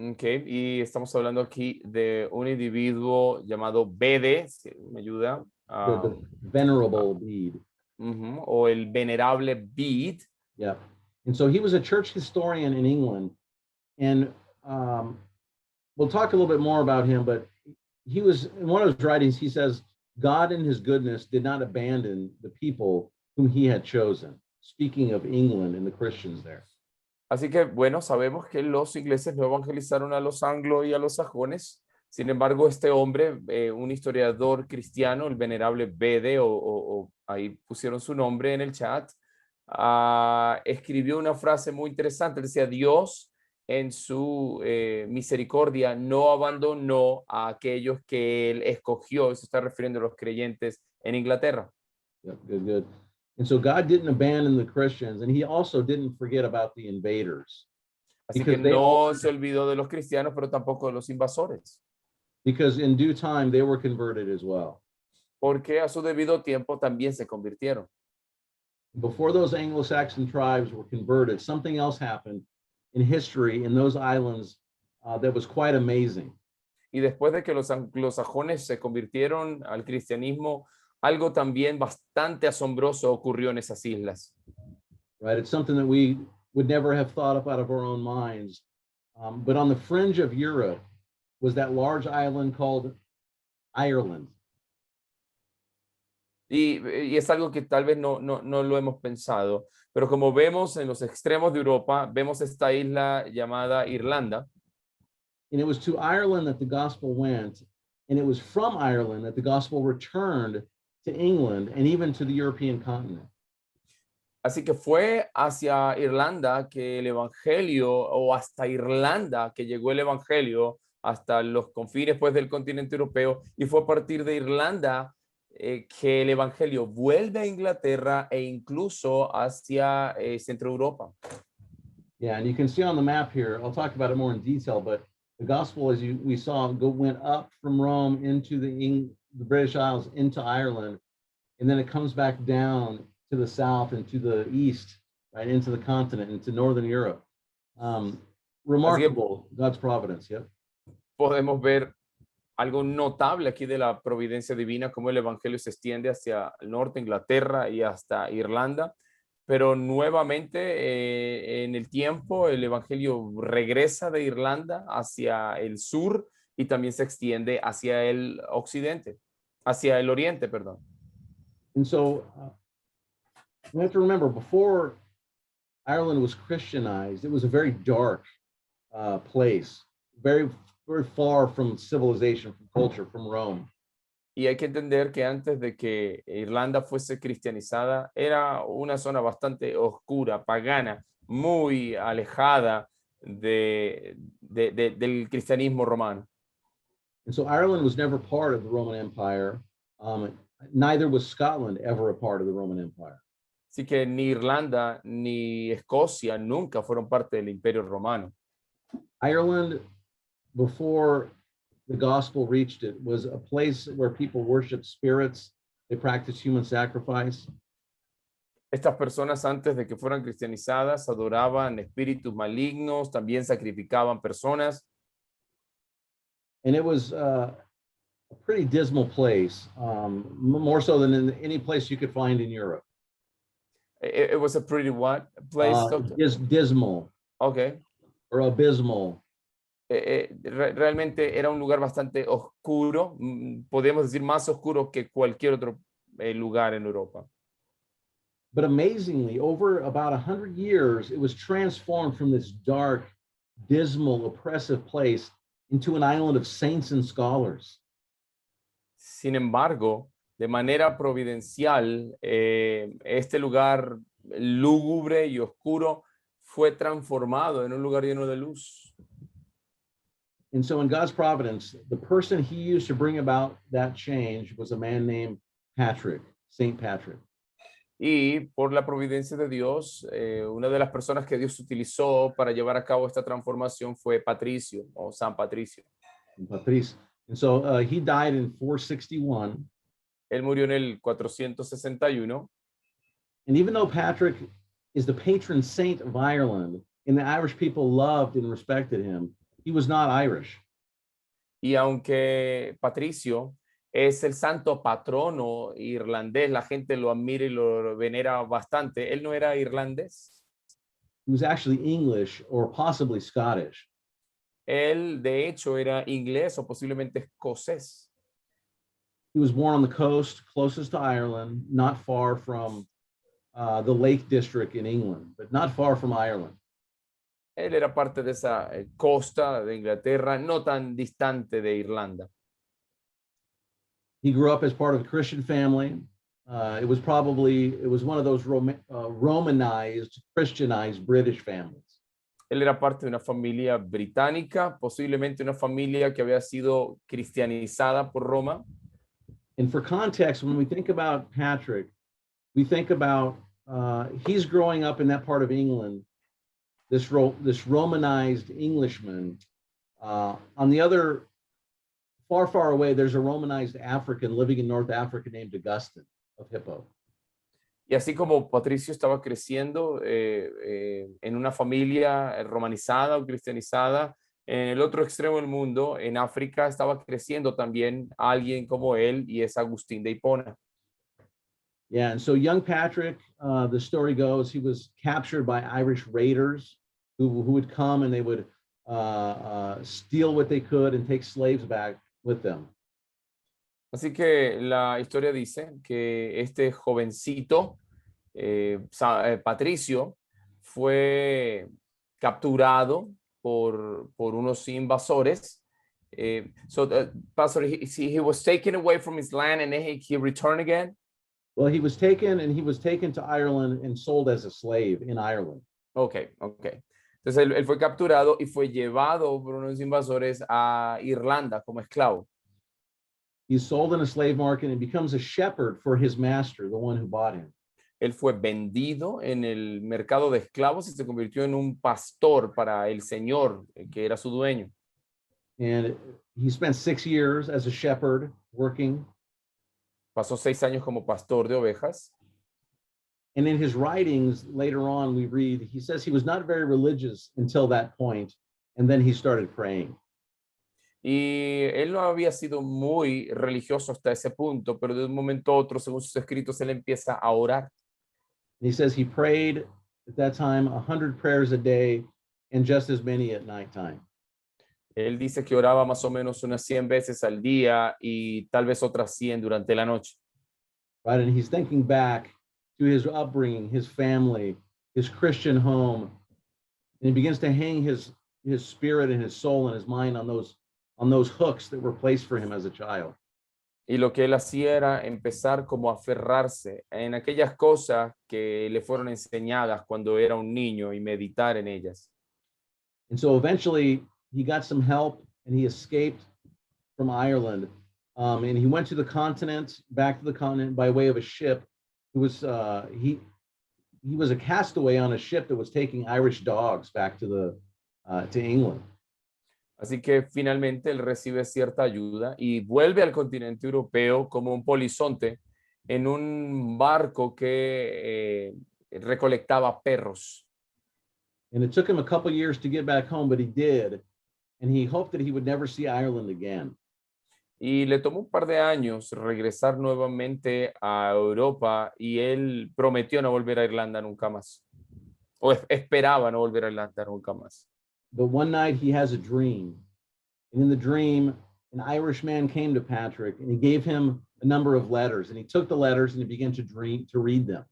Okay, y estamos hablando aquí de un individuo llamado Bede, si me ayuda. The Venerable Bede. O el Venerable Bede. Yeah. And so he was a church historian in England. And we'll talk a little bit more about him, but he was, in one of his writings, he says, God in his goodness did not abandon the people whom he had chosen. Speaking of England and the Christians there. Así que, bueno, sabemos que los ingleses no evangelizaron a los anglo y a los sajones. Sin embargo, este hombre, un historiador cristiano, el venerable Bede, o ahí pusieron su nombre en el chat, escribió una frase muy interesante. Decía, Dios en su misericordia no abandonó a aquellos que él escogió. Se está refiriendo a los creyentes en Inglaterra. Yep, good. And so God didn't abandon the Christians, and he also didn't forget about the invaders. Así que no se olvidó de los cristianos, pero tampoco de los invasores. Because in due time they were converted as well. Porque a su debido tiempo también se convirtieron. Before those Anglo-Saxon tribes were converted, something else happened in history in those islands that was quite amazing. Y después de que los anglosajones se convirtieron al cristianismo, algo también bastante asombroso ocurrió en esas islas. Right, it's something that we would never have thought of out of our own minds. But on the fringe of Europe was that large island called Ireland. Y es algo que tal vez no lo hemos pensado, pero como vemos en los extremos de Europa, vemos esta isla llamada Irlanda. And it was to Ireland that the gospel went, and it was from Ireland that the gospel returned to England and even to the European continent. Así que fue hacia Irlanda que el evangelio, o hasta Irlanda que llegó el evangelio hasta los confines pues del continente europeo, y fue a partir de Irlanda que el evangelio vuelve a Inglaterra e incluso hacia Centro Europa. Yeah, and you can see on the map here, I'll talk about it more in detail, but the gospel, as we saw, went up from Rome into the British Isles, into Ireland, and then it comes back down to the south and to the east, right, into the continent, into Northern Europe. Remarkable, God's providence, yep. Podemos ver algo notable aquí de la providencia divina, como el evangelio se extiende hacia el norte, Inglaterra, y hasta Irlanda, pero nuevamente en el tiempo el evangelio regresa de Irlanda hacia el sur y también se extiende hacia el occidente, hacia el oriente, perdón. And so we have to remember, before Ireland was Christianized, it was a very dark place, very, very far from civilization, from culture, from Rome. Y hay que entender que antes de que Irlanda fuese cristianizada, era una zona bastante oscura, pagana, muy alejada del cristianismo romano. And so Ireland was never part of the Roman Empire. Neither was Scotland ever a part of the Roman Empire. Así que ni Irlanda ni Escocia nunca fueron parte del Imperio Romano. Ireland, before the gospel reached it, was a place where people worshiped spirits. They practiced human sacrifice. Estas personas antes de que fueran cristianizadas adoraban espíritus malignos, también sacrificaban personas. And it was a pretty dismal place, more so than in any place you could find in Europe. It was a pretty what place? Dismal. Okay. Or abysmal. Realmente era un lugar bastante oscuro, podemos decir más oscuro que cualquier otro lugar en Europa. But amazingly, over about 100 years, it was transformed from this dark, dismal, oppressive place into an island of saints and scholars. Sin embargo, de manera providencial, este lugar lúgubre y oscuro fue transformado en un lugar lleno de luz. And so in God's providence, the person he used to bring about that change was a man named Patrick, Saint Patrick. Y por la providencia de Dios, una de las personas que Dios utilizó para llevar a cabo esta transformación fue Patricio o San Patricio. Patrice. And so he died in 461. Él murió en el 461. And even though Patrick is the patron saint of Ireland, and the Irish people loved and respected him, he was not Irish. Y aunque Patricio es el santo patrono irlandés, la gente lo admira y lo venera bastante, él no era irlandés. He was actually English or possibly Scottish. Él, de hecho, era inglés o posiblemente escocés. He was born on the coast, closest to Ireland, not far from the Lake District in England, but not far from Ireland. Él era parte de esa costa de Inglaterra, no tan distante de Irlanda. He grew up as part of a Christian family. It was one of those Romanized, Christianized British families. Él era parte de una familia británica, posiblemente una familia que había sido cristianizada por Roma. And for context, when we think about Patrick, we think about he's growing up in that part of England, this Romanized Englishman. On the other, far, far away, there's a Romanized African living in North Africa named Augustine of Hippo. Y así como Patricio estaba creciendo en una familia romanizada o cristianizada, en el otro extremo del mundo, en África, estaba creciendo también alguien como él, y es Agustín de Hipona. Yeah, and so young Patrick, the story goes, he was captured by Irish raiders who would come and they would steal what they could and take slaves back with them. Así que la historia dice que este jovencito, Patricio, fue capturado por unos invasores. Pastor, he was taken away from his land and then he returned again. Well, he was taken to Ireland and sold as a slave in Ireland. Okay. Entonces él fue capturado y fue llevado por unos invasores a Irlanda como esclavo. He's sold in a slave market and becomes a shepherd for his master, the one who bought him. Él fue vendido en el mercado de esclavos y se convirtió en un pastor para el señor que era su dueño. And he spent 6 years as a shepherd working. Pasó 6 años como pastor de ovejas. And in his writings later on, we read, he says he was not very religious until that point, and then he started praying. Y él no había sido muy religioso hasta ese punto, pero de un momento a otro, según sus escritos, él empieza a orar. And he says he prayed at that time 100 prayers a day and just as many at nighttime. Él dice que oraba más o menos unas 100 veces al día y tal vez otras 100 durante la noche. Right, and he's thinking back to his upbringing, his family, his Christian home, and he begins to hang his spirit and his soul and his mind on those hooks that were placed for him as a child. Y lo que él hacía era empezar como a aferrarse en aquellas cosas que le fueron enseñadas cuando era un niño y meditar en ellas. And so eventually he got some help and he escaped from Ireland. And he went to the continent, back to the continent by way of a ship. He was a castaway on a ship that was taking Irish dogs back to England. Así que finalmente él recibe cierta ayuda y vuelve al continente europeo como un polizonte en un barco que recolectaba perros. And it took him a couple years to get back home, but he did. And he hoped that he would never see Ireland again. Y le tomó un par de años regresar nuevamente a Europa y él prometió no volver a Irlanda nunca más. O esperaba no volver a Irlanda nunca más. But one night he has a dream. And in the dream, an Irish man came to Patrick and he gave him a number of letters. And he took the letters and he began to read them.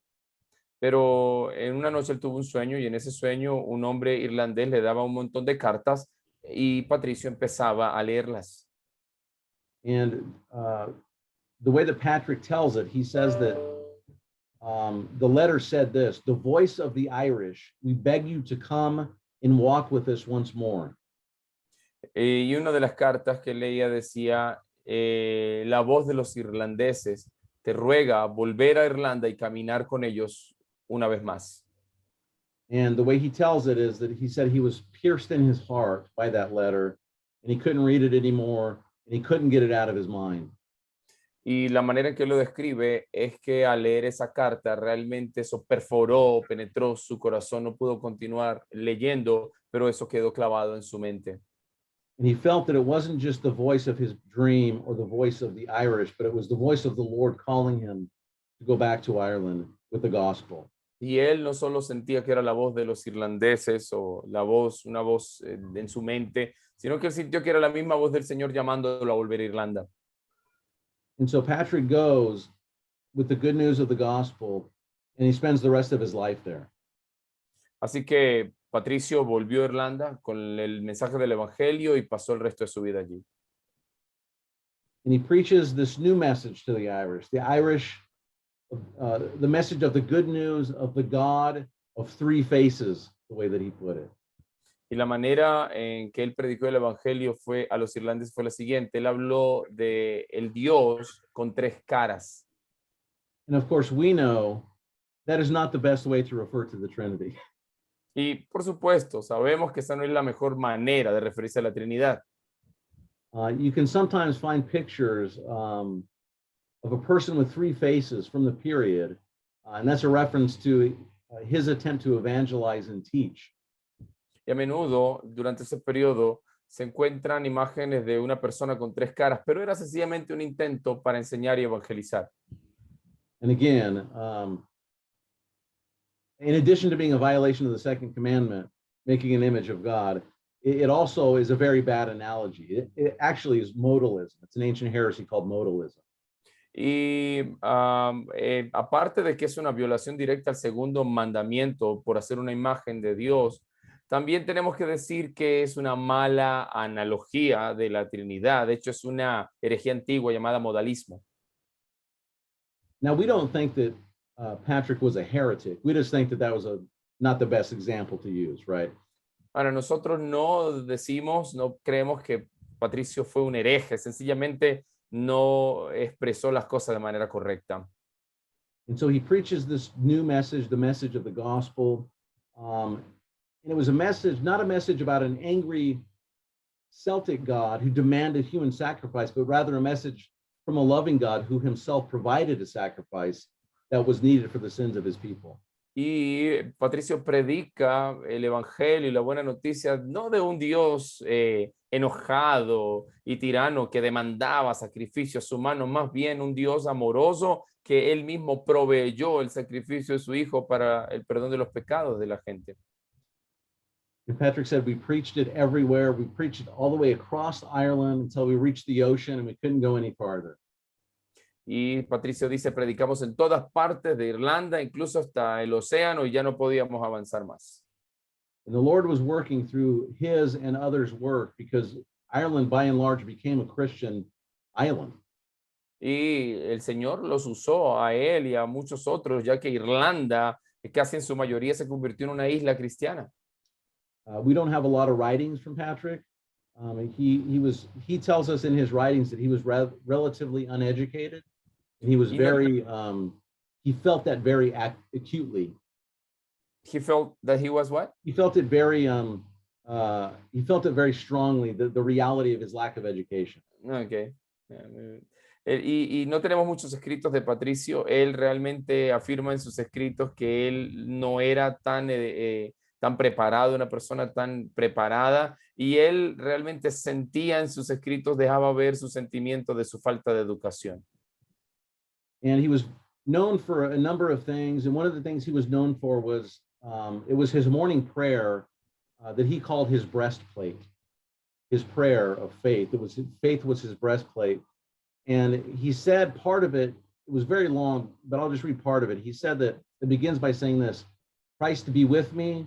Pero en una noche él tuvo un sueño y en ese sueño un hombre irlandés le daba un montón de cartas y Patricio empezaba a leerlas. And the way that Patrick tells it, he says that the letter said this: "The voice of the Irish, we beg you to come and walk with us once more." Y una de las cartas que leía decía, la voz de los irlandeses te ruega volver a Irlanda y caminar con ellos una vez más. And the way he tells it is that he said he was pierced in his heart by that letter and he couldn't read it anymore and he couldn't get it out of his mind. Y la manera en que lo describe es que al leer esa carta realmente eso perforó, penetró su corazón, no pudo continuar leyendo, pero eso quedó clavado en su mente. And he felt that it wasn't just the voice of his dream or the voice of the Irish, but it was the voice of the Lord calling him to go back to Ireland with the gospel. Y él no solo sentía que era la voz de los irlandeses o una voz en su mente, sino que él sintió que era la misma voz del Señor llamándolo a volver a Irlanda. And so Patrick goes with the good news of the gospel and he spends the rest of his life there. Así que Patricio volvió a Irlanda con el mensaje del evangelio y pasó el resto de su vida allí. And he preaches this new message to the Irish, the message of the good news of the God of three faces, the way that he put it. Y la manera en que él predicó el evangelio a los irlandeses fue la siguiente. Él habló de el Dios con tres caras. And of course, we know that is not the best way to refer to the Trinity. Y por supuesto, sabemos que esa no es la mejor manera de referirse a la Trinidad. You can sometimes find pictures of a person with three faces from the period, and that's a reference to his attempt to evangelize and teach. Y a menudo, durante ese periodo, se encuentran imágenes de una persona con tres caras, pero era sencillamente un intento para enseñar y evangelizar. And again, in addition to being a violation of the second commandment, making an image of God, it also is a very bad analogy. It actually is modalism. It's an ancient heresy called modalism. Y aparte de que es una violación directa al segundo mandamiento por hacer una imagen de Dios, también tenemos que decir que es una mala analogía de la Trinidad. De hecho, es una herejía antigua llamada modalismo. Now, we don't think that Patrick was a heretic. We just think that that was not the best example to use, right? Ahora, nosotros no creemos que Patricio fue un hereje, sencillamente no expresó las cosas de manera correcta. And so he preaches this new message, the message of the gospel. And it was a message, not a message about an angry Celtic God who demanded human sacrifice, but rather a message from a loving God who himself provided a sacrifice that was needed for the sins of his people. Y Patricio predica el evangelio y la buena noticia no de un Dios enojado y tirano que demandaba sacrificios humanos, más bien un Dios amoroso que él mismo proveyó el sacrificio de su hijo para el perdón de los pecados de la gente. And Patrick said, we preached it everywhere. We preached it all the way across Ireland until we reached the ocean and we couldn't go any farther. Y Patricio dice, predicamos en todas partes de Irlanda, incluso hasta el océano, y ya no podíamos avanzar más. And the Lord was working through his and others' work because Ireland, by and large, became a Christian island. Y el Señor los usó a él y a muchos otros, ya que Irlanda, casi en su mayoría, se convirtió en una isla cristiana. We don't have a lot of writings from Patrick. He tells us in his writings that he was relatively uneducated, and he was Y no- very he felt that very acutely. He felt that he was what? He felt it very strongly, the reality of his lack of education. Okay. Y no tenemos muchos escritos de Patricio. Él realmente afirma en sus escritos que él no era tan preparado, una persona tan preparada, y él realmente sentía en sus escritos, dejaba ver su sentimiento de su falta de educación. And he was known for a number of things, and one of the things he was known for was it was his morning prayer that he called his breastplate, his prayer of faith. Faith was his breastplate. And he said part of it, it was very long, but I'll just read part of it. He said that it begins by saying this: Christ be with me,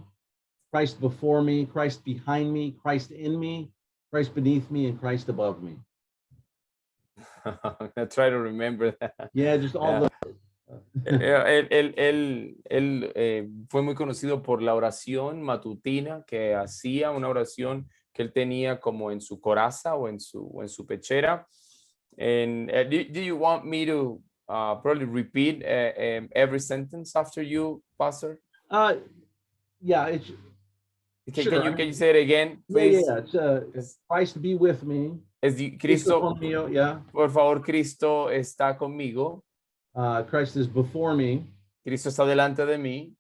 Christ before me, Christ behind me, Christ in me, Christ beneath me, and Christ above me. I try to remember that. Yeah, just all Él fue muy conocido por la oración matutina que hacía, una oración que él tenía como en su coraza o en su pechera. And do you want me to probably repeat every sentence after you, Pastor? Yeah, it's Can you say it again, please? Yeah. It's Christ be with me. Cristo, Conmigo, yeah. por favor, Cristo está conmigo. Christ is before me. Cristo está delante de mí.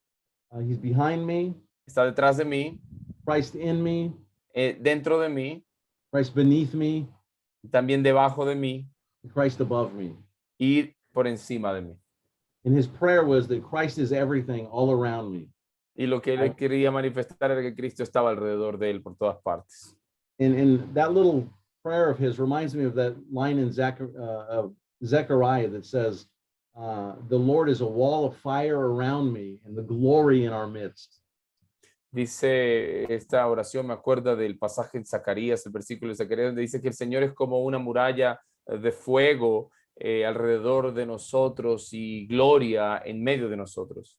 He's behind me. Está detrás de mí. Christ in me. Dentro de mí. Christ beneath me. También debajo de mí. Christ above me. Y por encima de mí. And his prayer was that Christ is everything all around me. Y lo que él quería manifestar era que Cristo estaba alrededor de él por todas partes. And that little prayer of his reminds me of that line in Zechariah that says, the Lord is a wall of fire around me and the glory in our midst. Dice esta oración, me acuerda del pasaje en Zacarías, el versículo de Zacarías, donde dice que el Señor es como una muralla de fuego alrededor de nosotros y gloria en medio de nosotros.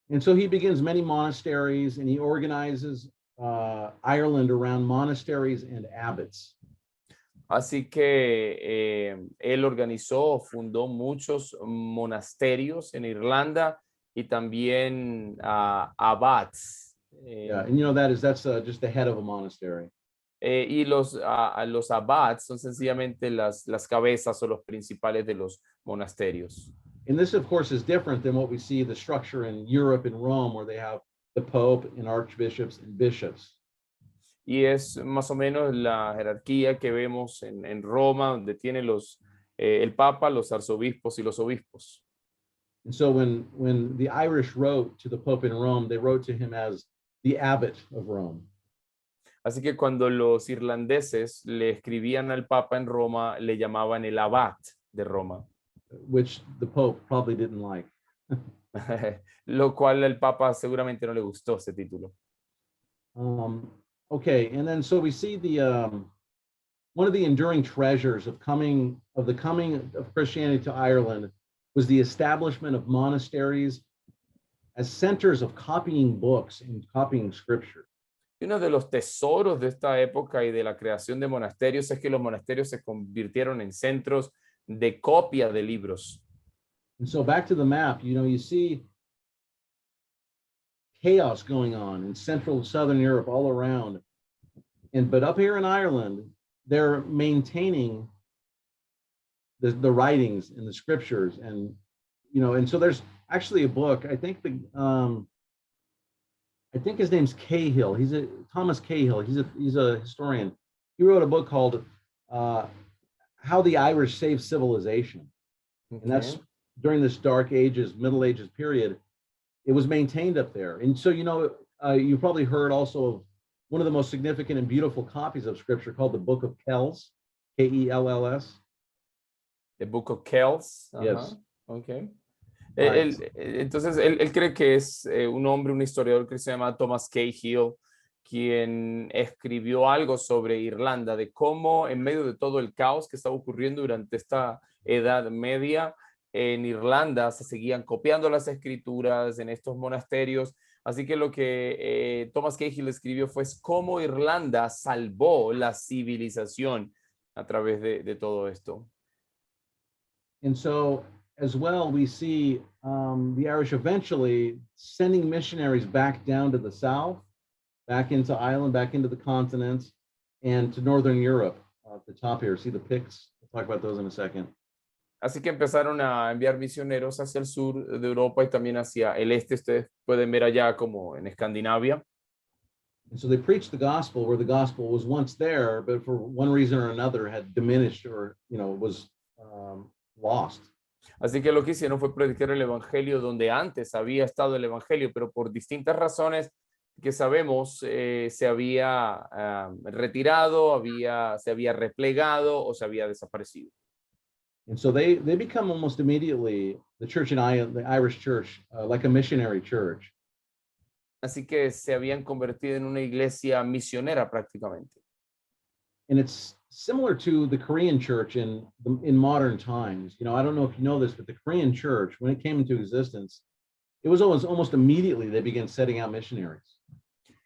And so he begins many monasteries and he organizes Ireland around monasteries and abbots. Así que él fundó muchos monasterios en Irlanda y también abats. Yeah, and you know that's just the head of a monastery. Y los abats son sencillamente las cabezas o los principales de los monasterios. And this, of course, is different than what we see the structure in Europe and Rome, where they have the Pope and archbishops and bishops. Y es más o menos la jerarquía que vemos en Roma, donde tiene el Papa, los arzobispos y los obispos. And so when the Irish wrote to the Pope in Rome, they wrote to him as the Abbot of Rome. Así que cuando los irlandeses le escribían al Papa en Roma, le llamaban el abad de Roma. Which the Pope probably didn't like. Lo cual el Papa seguramente no le gustó ese título. Okay, and then so we see one of the enduring treasures of the coming of Christianity to Ireland was the establishment of monasteries as centers of copying books and copying scripture. Y uno de los tesoros de esta época y de la creación de monasterios es que los monasterios se convirtieron en centros de copia de libros. And so back to the map, you see chaos going on in Central and Southern Europe all around. But up here in Ireland, they're maintaining the writings and the scriptures. And so there's actually a book, I think his name's Cahill. Thomas Cahill. He's a historian. He wrote a book called How the Irish Saved Civilization. Okay. And that's during this Dark Ages, Middle Ages period. It was maintained up there. And so, you probably heard also of one of the most significant and beautiful copies of scripture called the Book of Kells, Kells. The Book of Kells. Yes. Okay. Right. Entonces, él cree que es un hombre, un historiador que se llama Thomas Cahill, quien escribió algo sobre Irlanda, de cómo en medio de todo el caos que estaba ocurriendo durante esta Edad Media, en Irlanda se seguían copiando las escrituras en estos monasterios. Así que lo que Thomas Cahill escribió fue cómo Irlanda salvó la civilización a través de todo esto. And so, as well, we see the Irish eventually sending missionaries back down to the south, back into Ireland, back into the continent, and to Northern Europe. At the top here, see the Picts? We'll talk about those in a second. Así que empezaron a enviar misioneros hacia el sur de Europa y también hacia el este. Ustedes pueden ver allá como en Escandinavia. And so they preached the gospel where the gospel was once there, but for one reason or another had diminished or, was lost. Así que lo que hicieron fue predicar el evangelio donde antes había estado el evangelio, pero por distintas razones que sabemos se había retirado, se había replegado o se había desaparecido. And so they become almost immediately the church in Ireland, the Irish church, like a missionary church. Así que se habían convertido en una iglesia misionera prácticamente. And it's similar to the Korean church in modern times. I don't know if you know this, but the Korean church, when it came into existence, it was almost immediately they began setting out missionaries.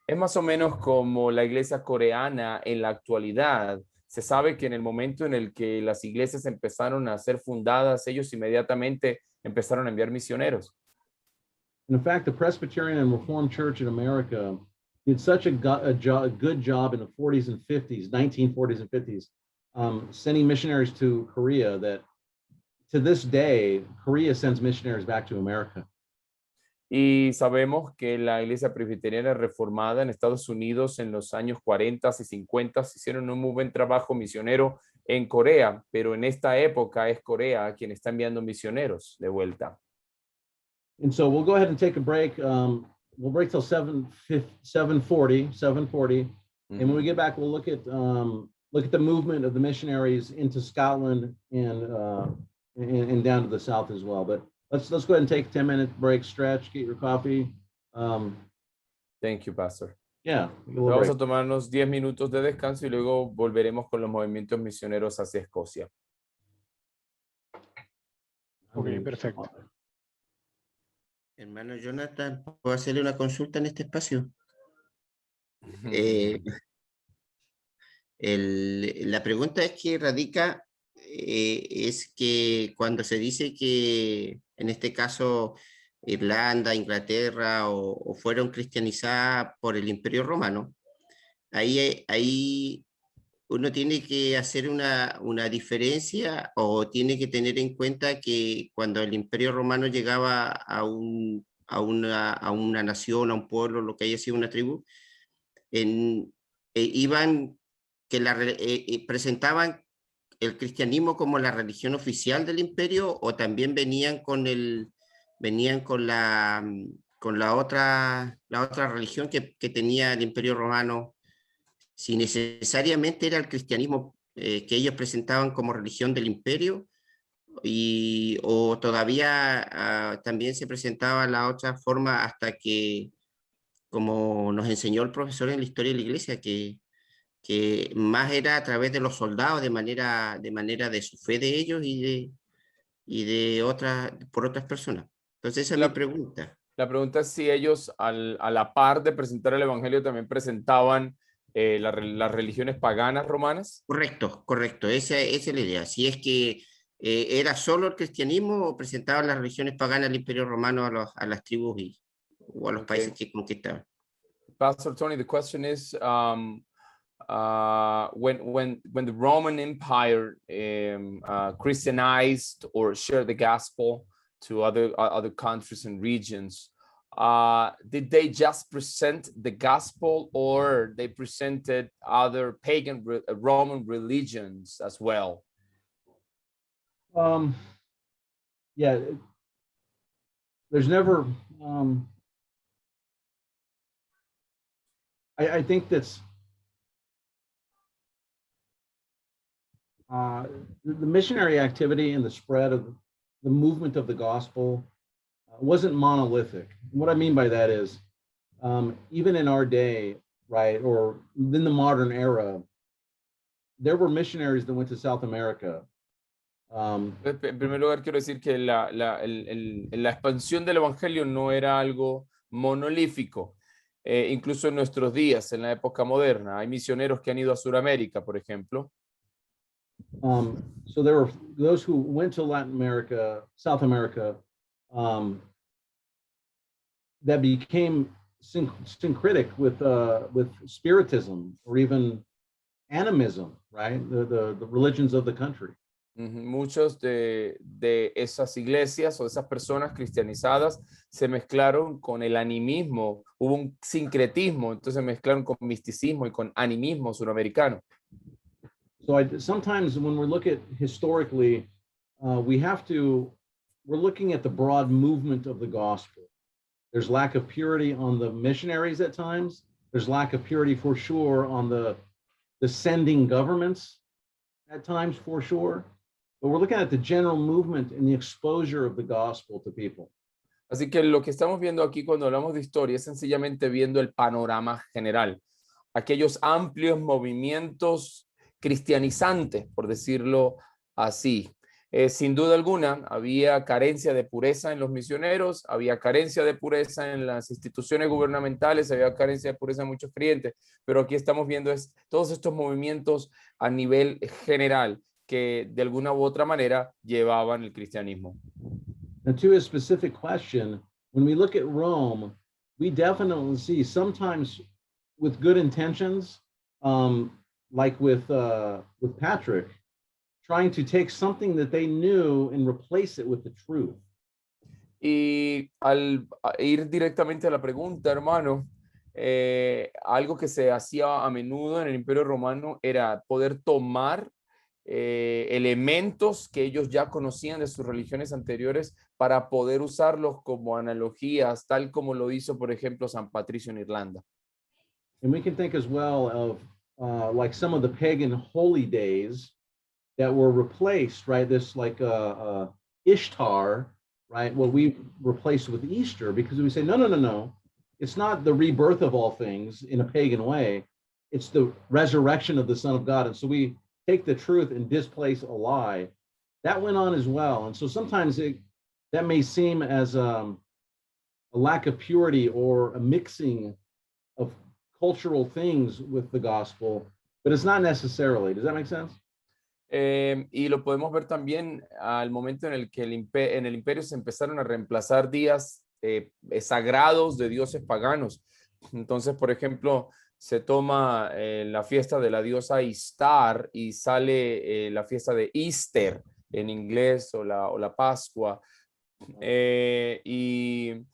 Es más o menos como la iglesia coreana en la actualidad. Se sabe que en el momento en el que las iglesias empezaron a ser fundadas, ellos inmediatamente empezaron a enviar misioneros. And in fact, the Presbyterian and Reformed Church in America did such a good job in the 40s and 50s, 1940s and 50s, sending missionaries to Korea that to this day, Korea sends missionaries back to America. Y sabemos que la iglesia presbiteriana reformada en Estados Unidos en los años 40 y 50 hicieron un muy buen trabajo misionero en Corea, pero en esta época es Corea quien está enviando misioneros de vuelta. And so we'll go ahead and take a break. We'll break till 7:40. And when we get back, we'll look at the movement of the missionaries into Scotland and down to the south as well. But let's go ahead and take a 10-minute break, stretch, get your coffee. Thank you, Pastor. Yeah. Vamos a tomarnos 10 minutos de descanso y luego volveremos con los movimientos misioneros hacia Escocia. Ok, perfecto. Hermano Jonathan, ¿puedo hacerle una consulta en este espacio? La pregunta es que radica, es que cuando se dice que en este caso Irlanda, Inglaterra o fueron cristianizadas por el Imperio Romano, ahí uno tiene que hacer una diferencia o tiene que tener en cuenta que cuando el Imperio Romano llegaba a una nación, a un pueblo, lo que haya sido una tribu, iban que presentaban el cristianismo como la religión oficial del imperio o también venían con la otra religión que tenía el Imperio Romano, si necesariamente era el cristianismo que ellos presentaban como religión del imperio o todavía también se presentaba la otra forma hasta que, como nos enseñó el profesor en la historia de la iglesia, que más era a través de los soldados de manera de su fe de ellos y por otras personas. Entonces esa es mi pregunta. La pregunta es si ellos a la par de presentar el evangelio también presentaban las religiones paganas romanas. Correcto. Esa es la idea. Si es que era solo el cristianismo o presentaban las religiones paganas del Imperio Romano a las tribus o a los países que conquistaban. Pastor Tony, the question is, when the Roman Empire Christianized or shared the gospel to other countries and regions, did they just present the gospel or they presented other pagan Roman religions as well? Yeah, there's never, I think the missionary activity and the spread of the movement of the gospel wasn't monolithic. What I mean by that is, even in our day, right, or in the modern era, there were missionaries that went to South America. En primer lugar, quiero decir que la expansión del evangelio no era algo monolífico. Incluso en nuestros días, en la época moderna, hay misioneros que han ido a Sudamérica, por ejemplo. So there were those who went to Latin America, South America, that became syncretic with spiritism or even animism, right? The religions of the country. Muchos de esas iglesias o de esas personas cristianizadas se mezclaron con el animismo, hubo un sincretismo, entonces se mezclaron con misticismo y con animismo suramericano. So sometimes when we look at historically, we're looking at the broad movement of the gospel. There's lack of purity on the missionaries at times. There's lack of purity for sure on the sending governments at times for sure. But we're looking at the general movement and the exposure of the gospel to people. Así que lo que estamos viendo aquí cuando hablamos de historia es sencillamente viendo el panorama general. Aquellos amplios movimientos cristianizantes, por decirlo así. Sin duda alguna, había carencia de pureza en los misioneros, había carencia de pureza en las instituciones gubernamentales, había carencia de pureza en muchos creyentes, pero aquí estamos viendo todos estos movimientos a nivel general que de alguna u otra manera llevaban el cristianismo. Now, to a specific question, when we look at Rome, we definitely see sometimes with good intentions, like with Patrick, trying to take something that they knew and replace it with the truth. Y al ir directamente a la pregunta, hermano, algo que se hacía a menudo en el Imperio Romano era poder tomar elementos que ellos ya conocían de sus religiones anteriores para poder usarlos como analogías, tal como lo hizo, por ejemplo, San Patricio en Irlanda. And we can think as well of like some of the pagan holy days that were replaced, right? This like Ishtar, right? What we replaced with Easter, because we say, no. It's not the rebirth of all things in a pagan way. It's the resurrection of the Son of God. And so we take the truth and displace a lie. That went on as well. And so sometimes that may seem as a lack of purity or a mixing of cultural things with the gospel, but it's not necessarily. Does that make sense? Y lo podemos ver también al momento en el que en el imperio se empezaron a reemplazar días sagrados de dioses paganos. Entonces, por ejemplo, se toma la fiesta de la diosa Ishtar y sale la fiesta de Easter en inglés o la Pascua. Y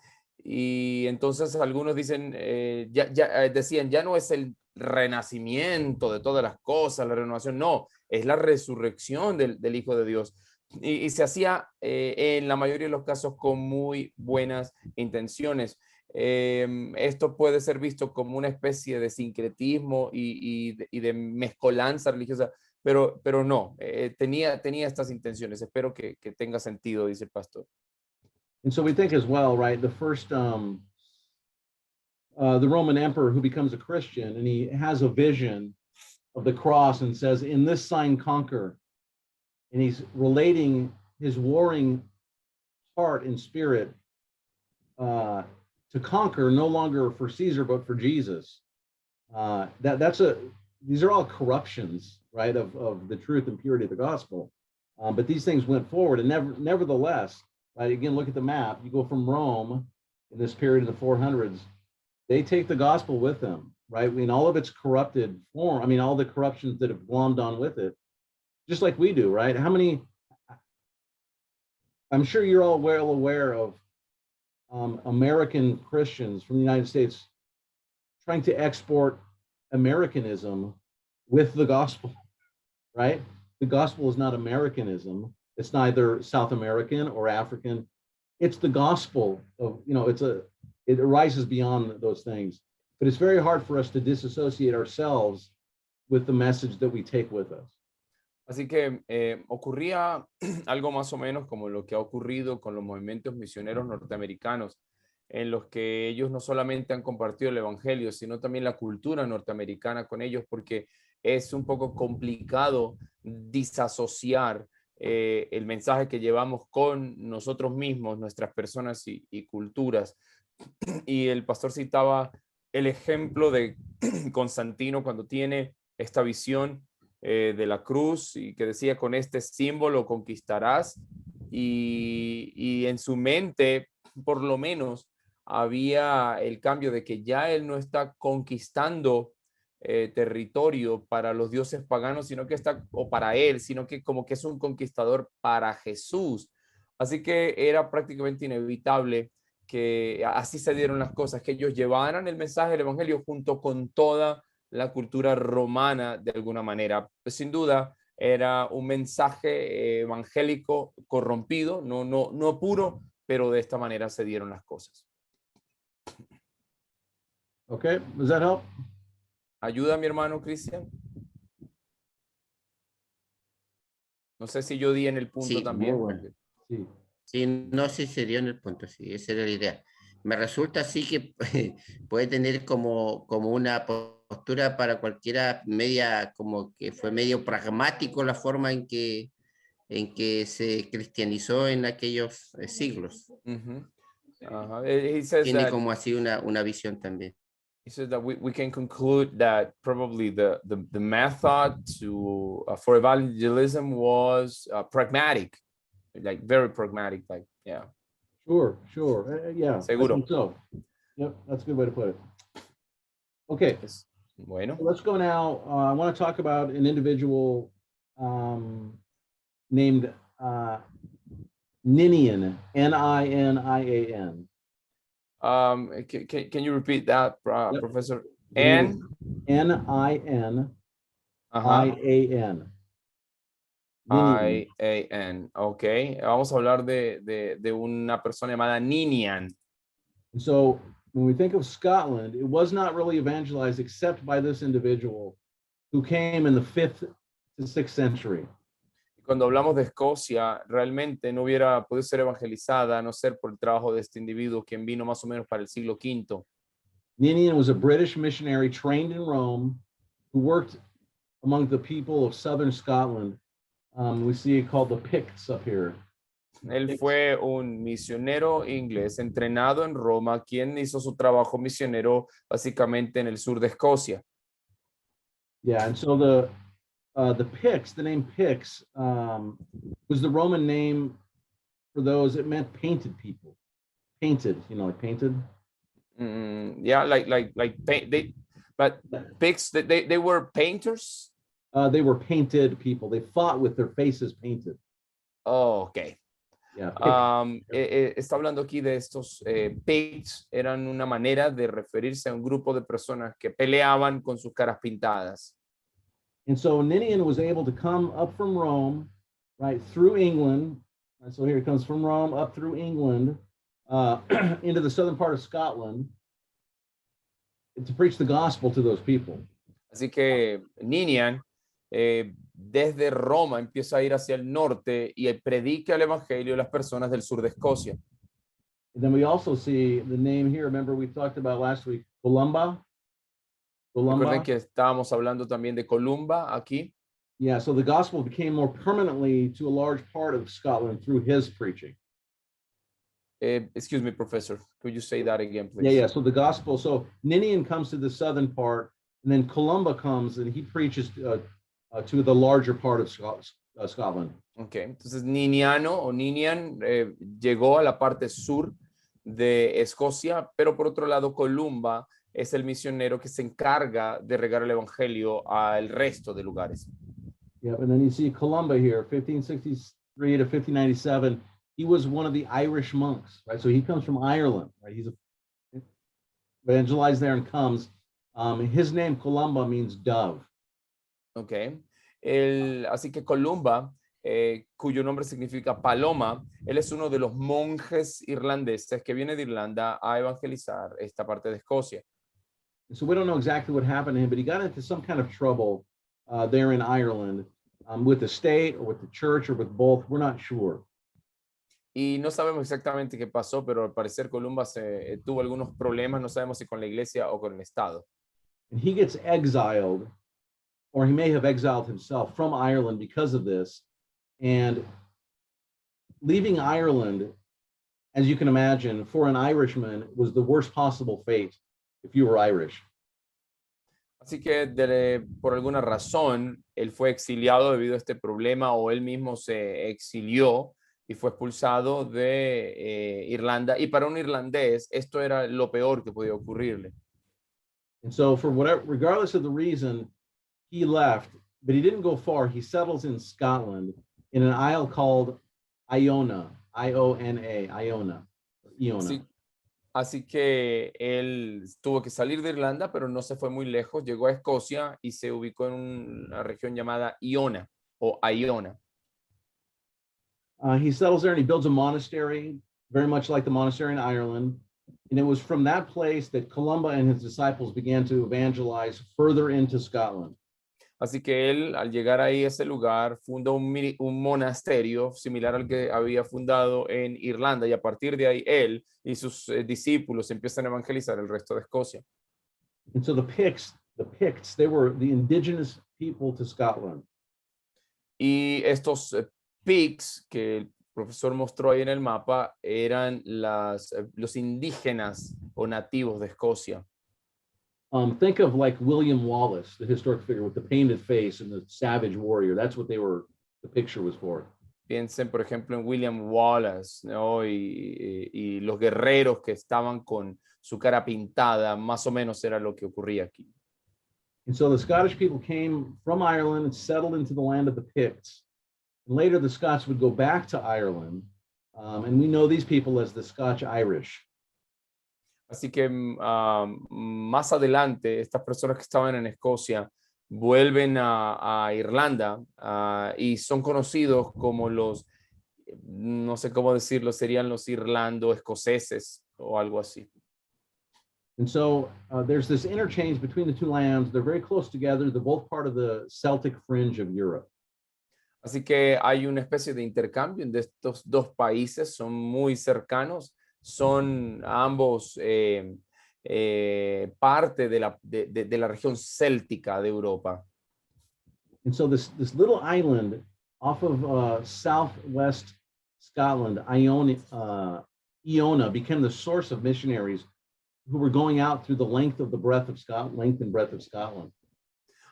entonces algunos dicen, decían, ya no es el renacimiento de todas las cosas, la renovación, no, es la resurrección del Hijo de Dios. Y se hacía en la mayoría de los casos con muy buenas intenciones. Esto puede ser visto como una especie de sincretismo y de mezcolanza religiosa, pero no, tenía estas intenciones. Espero que tenga sentido, dice el pastor. And so we think as well, right? The first, the Roman emperor who becomes a Christian, and he has a vision of the cross and says, "In this sign conquer." And he's relating his warring heart and spirit to conquer, no longer for Caesar but for Jesus. These are all corruptions, right, of the truth and purity of the gospel. But these things went forward, and nevertheless, right? Again, look at the map. You go from Rome in this period of the 400s. They take the gospel with them, right? I mean, all of its corrupted form. I mean, all the corruptions that have glommed on with it, just like we do, right? I'm sure you're all well aware of American Christians from the United States trying to export Americanism with the gospel, right? The gospel is not Americanism. It's neither South American or African. It's the gospel of, it arises beyond those things. But it's very hard for us to disassociate ourselves with the message that we take with us. Así que ocurría algo más o menos como lo que ha ocurrido con los movimientos misioneros norteamericanos, en los que ellos no solamente han compartido el evangelio, sino también la cultura norteamericana con ellos, porque es un poco complicado disasociar el mensaje que llevamos con nosotros mismos, nuestras personas y culturas. Y el pastor citaba el ejemplo de Constantino cuando tiene esta visión de la cruz y que decía, con este símbolo conquistarás, y en su mente por lo menos había el cambio de que ya él no está conquistando territorio para los dioses paganos, sino que está, o para él, sino que como que es un conquistador para Jesús. Así que era prácticamente inevitable que así se dieron las cosas, que ellos llevaran el mensaje del evangelio junto con toda la cultura romana de alguna manera. Pues sin duda era un mensaje evangélico corrompido, no puro, pero de esta manera se dieron las cosas. Okay, does that help? ¿Ayuda, mi hermano Cristian? No sé si yo di en el punto Sí, muy también. bueno. Sí. Sí, no sé si se dio en el punto, sí, esa era la idea. Me resulta así que puede tener como una postura para cualquiera media, como que fue medio pragmático la forma en que se cristianizó en aquellos siglos. Uh-huh. Uh-huh. He says Tiene that como así una visión también. he says that we can conclude that probably the method to for evangelism was pragmatic, like very pragmatic, like yeah. Sure, sure. Yeah, I Seguro. think so. Yep, that's a good way to put it. Okay, Bueno. so let's go now. I want to talk about an individual named Ninian, Ninian. Can you repeat that, Yep. Professor? Ninian. Ninian. Ok. Vamos a hablar de una persona llamada Ninian. And so when we think of Scotland, it was not really evangelized except by this individual who came in the 5th to 6th century. Cuando hablamos de Escocia, realmente no hubiera podido ser evangelizada a no ser por el trabajo de este individuo, quien vino más o menos para el siglo V. Ninian was a British missionary trained in Rome who worked among the people of southern Scotland. We see it called the Picts up here. Él fue un misionero inglés entrenado en Roma, quien hizo su trabajo misionero básicamente en el sur de Escocia. Yeah, and so the Picts, the name Picts, was the Roman name for those. It meant painted people, painted, like painted. Yeah, like paint. But Picts, they were painters. They were painted people. They fought with their faces painted. Oh, okay. Yeah. Está hablando aquí de estos Picts, eran una manera de referirse a un grupo de personas que peleaban con sus caras pintadas. And so Ninian was able to come up from Rome, right, through England. And so here it comes from Rome up through England into the southern part of Scotland to preach the gospel to those people. Así que Ninian desde Roma empieza a ir hacia el norte y predica el evangelio a las personas del sur de Escocia. And then we also see the name here. Remember we talked about last week, Columba. Recuerden que estábamos hablando también de Columba aquí. Yeah, so the gospel became more permanently to a large part of Scotland through his preaching. Excuse me, Professor. Could you say that again, please? Yeah. So the gospel. So Ninian comes to the southern part, and then Columba comes and he preaches to the larger part of Scotland. Okay. Entonces Ninian llegó a la parte sur de Escocia, pero por otro lado Columba es el misionero que se encarga de regar el evangelio al resto de lugares. Yeah, and then you see Columba here, 1563 to 1597. He was one of the Irish monks, right? So he comes from Ireland, right? He's evangelized there and comes. His name Columba means dove. Okay. Así que Columba, cuyo nombre significa paloma, él es uno de los monjes irlandeses que viene de Irlanda a evangelizar esta parte de Escocia. So we don't know exactly what happened to him, but he got into some kind of trouble there in Ireland. with the state or with the church or with both. We're not sure. Y no sabemos exactamente qué pasó, pero al parecer Columbus tuvo algunos problemas, no sabemos si con la iglesia o con el Estado. And he gets exiled, or he may have exiled himself from Ireland because of this. And leaving Ireland, as you can imagine, for an Irishman was the worst possible fate if you were Irish. Así que por alguna razón él fue exiliado debido a este problema o él mismo se exilió y fue expulsado de Irlanda. Y para un irlandés esto era lo peor que podía ocurrirle. And so for whatever, regardless of the reason, he left, but he didn't go far. He settles in Scotland in an isle called Iona, I-O-N-A, Iona. Iona. Así que él tuvo que salir de Irlanda, pero no se fue muy lejos. Llegó a Escocia y se ubicó en una región llamada Iona o Iona. He settles there and he builds a monastery, very much like the monastery in Ireland. And it was from that place that Columba and his disciples began to evangelize further into Scotland. Así que él, al llegar ahí a ese lugar, funda un monasterio similar al que había fundado en Irlanda, y a partir de ahí él y sus discípulos empiezan a evangelizar el resto de Escocia. And so the Picts, they were the indigenous people to Scotland. Y estos Picts que el profesor mostró ahí en el mapa eran los indígenas o nativos de Escocia. Think of like William Wallace, the historic figure with the painted face and the savage warrior. That's what the picture was for. Piensen, por ejemplo, en William Wallace, ¿no? Y los guerreros que estaban con su cara pintada, más o menos era lo que ocurría aquí. And so the Scottish people came from Ireland and settled into the land of the Picts. And later the Scots would go back to Ireland, and we know these people as the Scotch Irish. Así que más adelante, estas personas que estaban en Escocia vuelven a Irlanda y son conocidos como los, no sé cómo decirlo, serían los irlando-escoceses o algo así. And so there's this interchange between the two lands. They're very close together. They're both part of the Celtic fringe of Europe. Así que hay una especie de intercambio de estos dos países, son muy cercanos. Son ambos parte de la región céltica de Europa. And so this little island off of southwest Scotland, Iona, became the source of missionaries who were going out through the length and breadth of Scotland.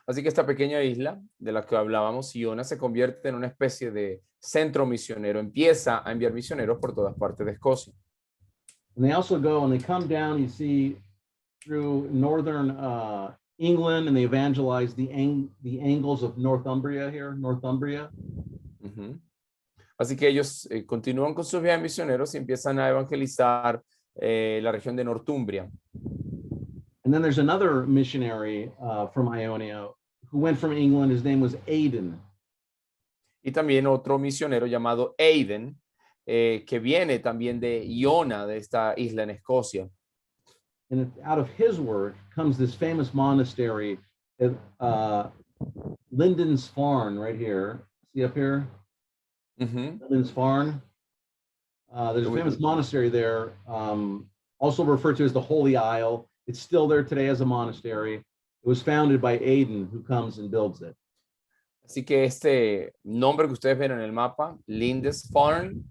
Así que esta pequeña isla de la que hablábamos, Iona, se convierte en una especie de centro misionero. Empieza a enviar misioneros por todas partes de Escocia. And they also go and they come down, you see, through northern England, and they evangelize the Angles of Northumbria here, Northumbria. Así que ellos continúan con sus viajes misioneros y empiezan a evangelizar la región de Northumbria. And then there's another missionary from Ionia who went from England. His name was Aidan. Y también otro misionero llamado Aidan, que viene también de Iona, de esta isla en Escocia. And out of his work comes this famous monastery at Linden's Farn right here. See up here? Linden's Farn. There's a famous monastery there, also referred to as the Holy Isle. It's still there today as a monastery. It was founded by Aidan, who comes and builds it. Así que este nombre que ustedes ven en el mapa, Lindisfarne,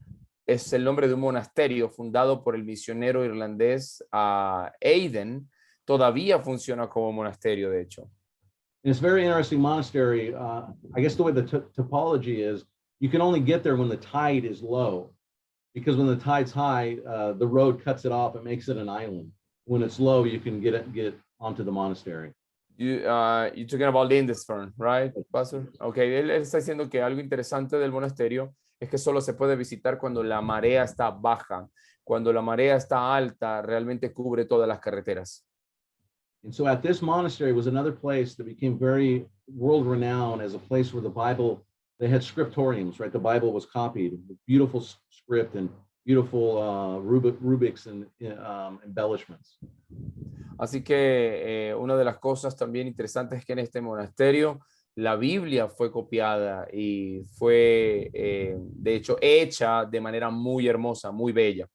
es el nombre de un monasterio fundado por el misionero irlandés Aidan. Todavía funciona como monasterio, de hecho. And it's a very interesting monastery. I guess the way the topology is, you can only get there when the tide is low, because when the tide's high, the road cuts it off. It makes it an island. When it's low, you can get onto the monastery. You're talking about Lindisfarne, right, Pastor? Okay, él está diciendo que algo interesante del monasterio es que solo se puede visitar cuando la marea está baja. Cuando la marea está alta, realmente cubre todas las carreteras. And so at this monastery was another place that became very world renowned as a place where the Bible, they had scriptoriums, right? The Bible was copied with beautiful script and beautiful rubrics and embellishments. Así que una de las cosas también interesantes es que en este monasterio la Biblia fue copiada y fue, de hecho, hecha de manera muy hermosa, muy bella.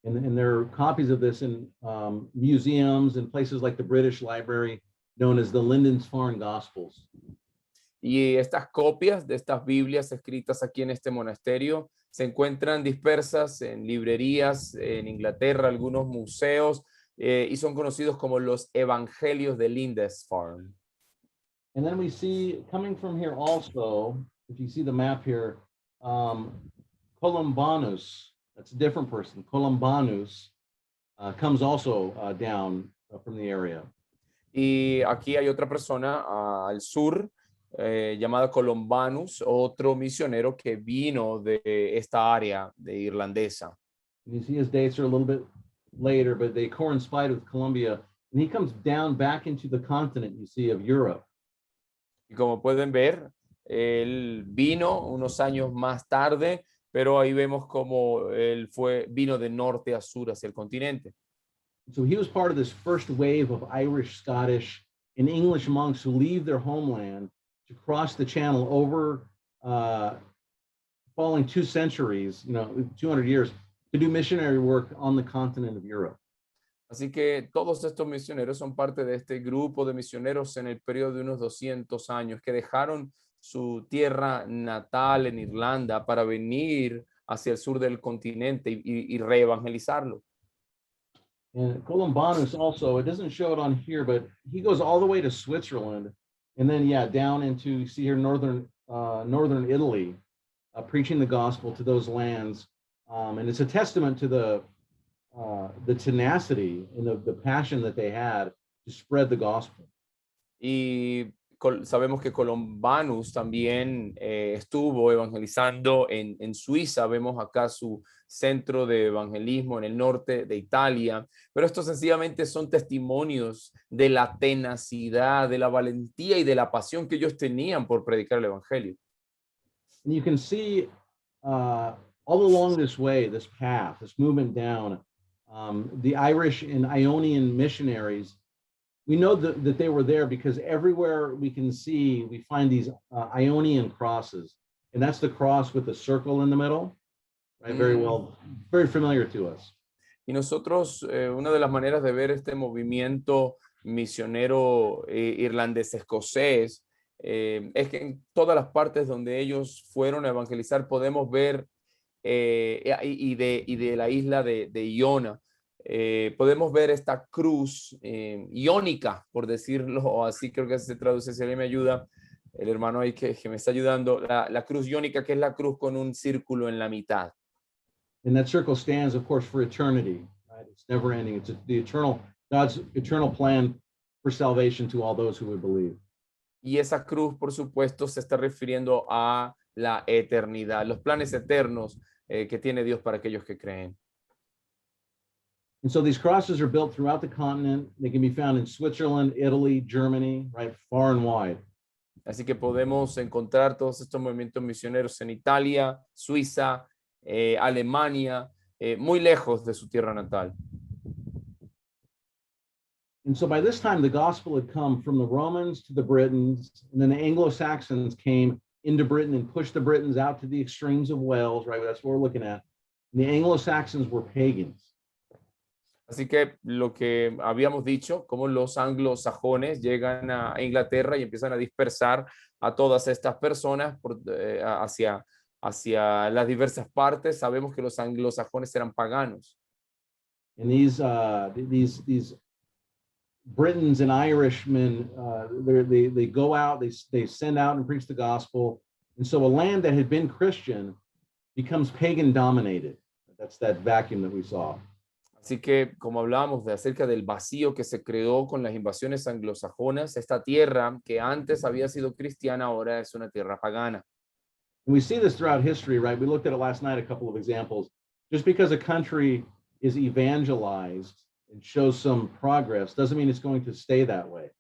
And there are copies of this in museums and places like the British Library, known as the Lindisfarne Gospels. Y estas copias de estas Biblias escritas aquí en este monasterio se encuentran dispersas en librerías en Inglaterra, algunos museos, y son conocidos como los Evangelios de Lindisfarne. And then we see coming from here also, if you see the map here, Columbanus, that's a different person. Columbanus comes also down from the area. Y aquí hay otra persona al sur llamada Columbanus, otro misionero que vino de esta área de irlandesa. And you see his dates are a little bit later, but they coincide with Columbia. And he comes down back into the continent, you see, of Europe. Y como pueden ver, él vino unos años más tarde, pero ahí vemos como él vino de norte a sur hacia el continente. So he was part of this first wave of Irish, Scottish, and English monks who leave their homeland to cross the channel over following 2 centuries, 200 years, to do missionary work on the continent of Europe. Así que todos estos misioneros son parte de este grupo de misioneros en el periodo de unos 200 años que dejaron su tierra natal en Irlanda para venir hacia el sur del continente y reevangelizarlo. And Columbanus also, it doesn't show it on here, but he goes all the way to Switzerland and then, down into, you see here, northern Italy, preaching the gospel to those lands. And it's a testament to the tenacity and the passion that they had to spread the gospel. Y sabemos que Columbanus también estuvo evangelizando en Suiza. Vemos acá su centro de evangelismo en el norte de Italia. Pero estos sencillamente son testimonios de la tenacidad, de la valentía y de la pasión que ellos tenían por predicar el evangelio. And you can see all along this way, this path, this movement down, the Irish and Ionian missionaries, we know that they were there because everywhere we can see, we find these Ionian crosses. And that's the cross with the circle in the middle, right? Very familiar to us. Y nosotros, una de las maneras de ver este movimiento misionero irlandés-escocés es que en todas las partes donde ellos fueron a evangelizar podemos ver y de la isla de Iona, podemos ver esta cruz iónica, por decirlo así, creo que se traduce, si alguien me ayuda, el hermano ahí que me está ayudando, la cruz iónica, que es la cruz con un círculo en la mitad. And that circle stands, of course, for eternity, right? It's never ending. It's God's eternal plan for salvation to all those who would believe. Y esa cruz, por supuesto, se está refiriendo a la eternidad, los planes eternos que tiene Dios para aquellos que creen. And so these crosses are built throughout the continent. They can be found in Switzerland, Italy, Germany, right, far and wide. Así que podemos encontrar todos estos movimientos misioneros en Italia, Suiza, Alemania, muy lejos de su tierra natal. And so by this time, the gospel had come from the Romans to the Britons, and then the Anglo-Saxons came into Britain and pushed the Britons out to the extremes of Wales, right? That's what we're looking at. And the Anglo-Saxons were pagans. Así que lo que habíamos dicho, como los anglosajones llegan a Inglaterra y empiezan a dispersar a todas estas personas hacia las diversas partes, sabemos que los anglosajones eran paganos. And these Britons and Irishmen, they go out, they send out and preach the gospel. And so a land that had been Christian becomes pagan dominated. That's that vacuum that we saw. Así que, como hablábamos acerca del vacío que se creó con las invasiones anglosajonas, esta tierra que antes había sido cristiana ahora es una tierra pagana. And we see this throughout history, right? We looked at it last night, a couple of examples. Just because a country is evangelized and shows some progress doesn't mean it's going to stay that way.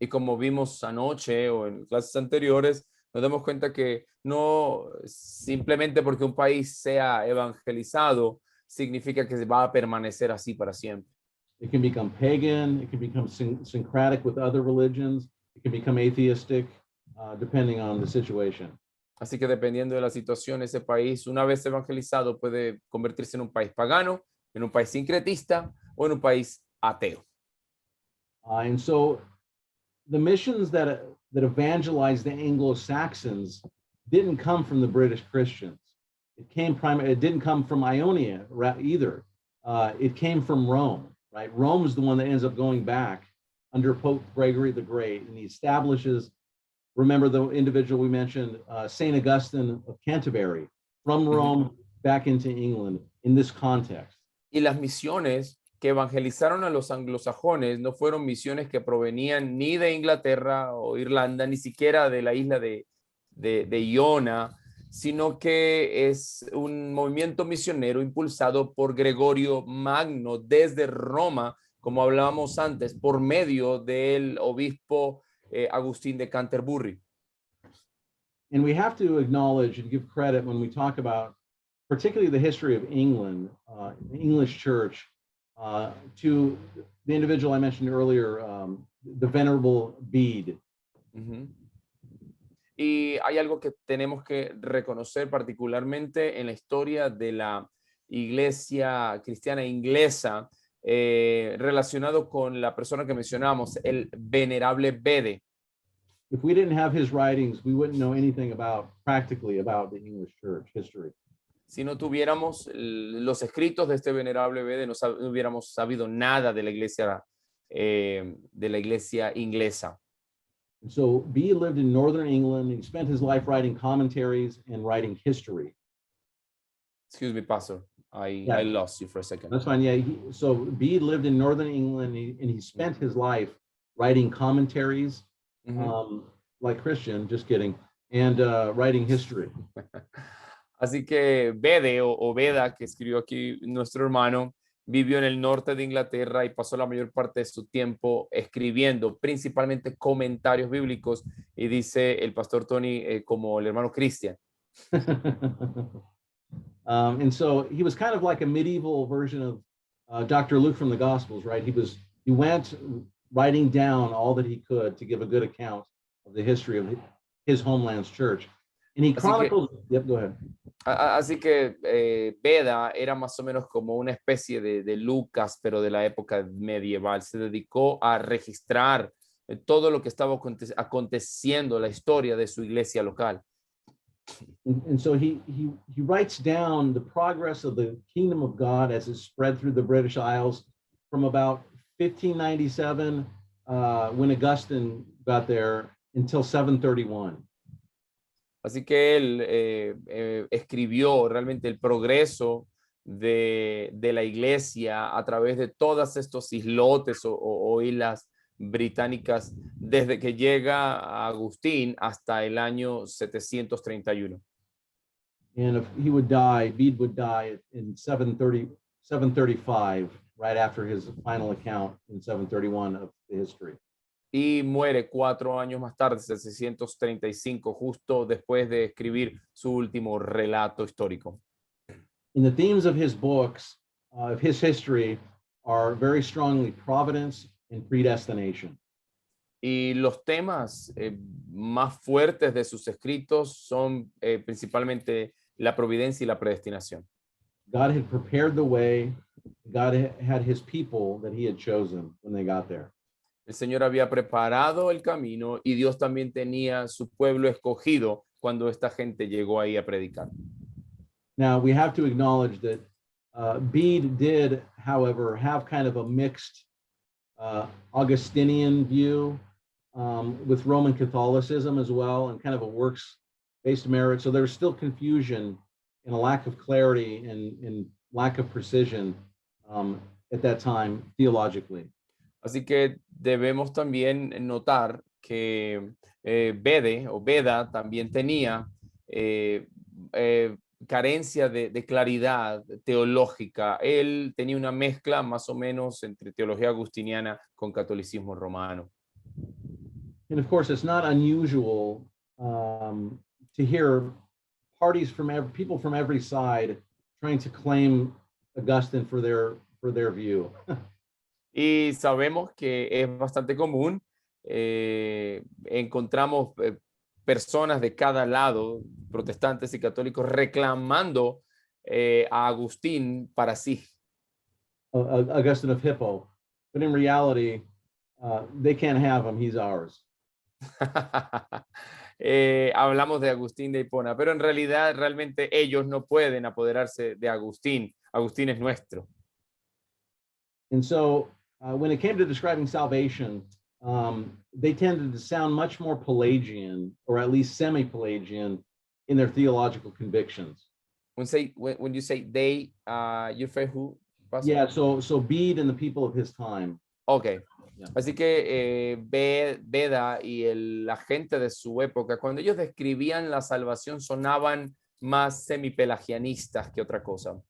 Y como vimos anoche o en clases anteriores, nos damos cuenta que no simplemente porque un país sea evangelizado significa que va a permanecer así para siempre. It can become pagan, it can become syncretic with other religions, it can become atheistic. depending on the situation. Así que dependiendo de la situación, ese país, una vez evangelizado, puede convertirse en un país pagano, en un país sincretista o en un país ateo. And so the missions that evangelized the Anglo-Saxons didn't come from the British Christians. It didn't come from Ionia either. It came from Rome, right? Rome is the one that ends up going back under Pope Gregory the Great, and he establishes, remember the individual we mentioned, St. Augustine of Canterbury, from Rome back into England in this context. Y las misiones que evangelizaron a los anglosajones no fueron misiones que provenían ni de Inglaterra o Irlanda, ni siquiera de la isla de Iona, sino que es un movimiento misionero impulsado por Gregorio Magno desde Roma, como hablábamos antes, por medio del obispo Agustín de Canterbury. And we have to acknowledge and give credit when we talk about particularly the history of England, the English church, to the individual I mentioned earlier, the Venerable Bede. Y hay algo que tenemos que reconocer particularmente en la historia de la iglesia cristiana inglesa, relacionado con la persona que mencionamos, el Venerable Bede. If we didn't have his writings, we wouldn't know anything practically about the English church history. Si no tuviéramos los escritos de este Venerable Bede, no hubiéramos sabido nada de la iglesia inglesa. And so Bede lived in northern England. He spent his life writing commentaries and writing history. Excuse me, Pastor. I lost you for a second. That's fine. Yeah. So Bede lived in northern England, and he spent his life writing commentaries, like Christian, just kidding, and writing history. Así que Bede o Beda, que escribió aquí nuestro hermano, vivió en el norte de Inglaterra y pasó la mayor parte de su tiempo escribiendo principalmente comentarios bíblicos, y dice el pastor Tony como el hermano Christian. And so he was kind of like a medieval version of Dr. Luke from the Gospels, right? He went writing down all that he could to give a good account of the history of his homeland's church. And he chronicles. Yep, go ahead. Así que Beda era más o menos como una especie de Lucas, pero de la época medieval. Se dedicó a registrar todo lo que estaba aconteciendo, la historia de su iglesia local. And so he writes down the progress of the kingdom of God as it spread through the British Isles from about 1597, when Augustine got there, until 731. Así que él escribió realmente el progreso de la iglesia a través de todos estos islotes o islas británicas, desde que llega a Agustín hasta el año 731. And if he would die, Bede would die in 735, right after his final account in 731 of the history. Y muere 4 años más tarde, 635, justo después de escribir su último relato histórico. And the themes of his books, of his history, are very strongly providence and predestination. Y los temas más fuertes de sus escritos son principalmente la providencia y la predestinación. God had prepared the way. God had his people that he had chosen when they got there. El Señor había preparado el camino y Dios también tenía su pueblo escogido cuando esta gente llegó ahí a predicar. Now, we have to acknowledge that Bede did, however, have kind of a mixed Augustinian view with Roman Catholicism as well, and kind of a works-based merit. So there's still confusion and a lack of clarity and lack of precision at that time theologically. Así que debemos también notar que Bede o Beda también tenía carencia de claridad teológica. Él tenía una mezcla más o menos entre teología agustiniana con catolicismo romano. And of course, it's not unusual to hear parties people from every side trying to claim Augustine for their view. Y sabemos que es bastante común. Encontramos personas de cada lado, protestantes y católicos, reclamando a Agustín para sí. Augustine of Hippo. But in reality, they can't have him. He's ours. Hablamos de Agustín de Hipona, pero en realidad realmente ellos no pueden apoderarse de Agustín. Agustín es nuestro. And so when it came to describing salvation, they tended to sound much more Pelagian, or at least semi-Pelagian, in their theological convictions. When you say they, you say who? Pastor? Yeah, so Bede and the people of his time. Ok. Yeah. Así que Beda y la gente de su época, cuando ellos describían la salvación, sonaban más semipelagianistas que otra cosa.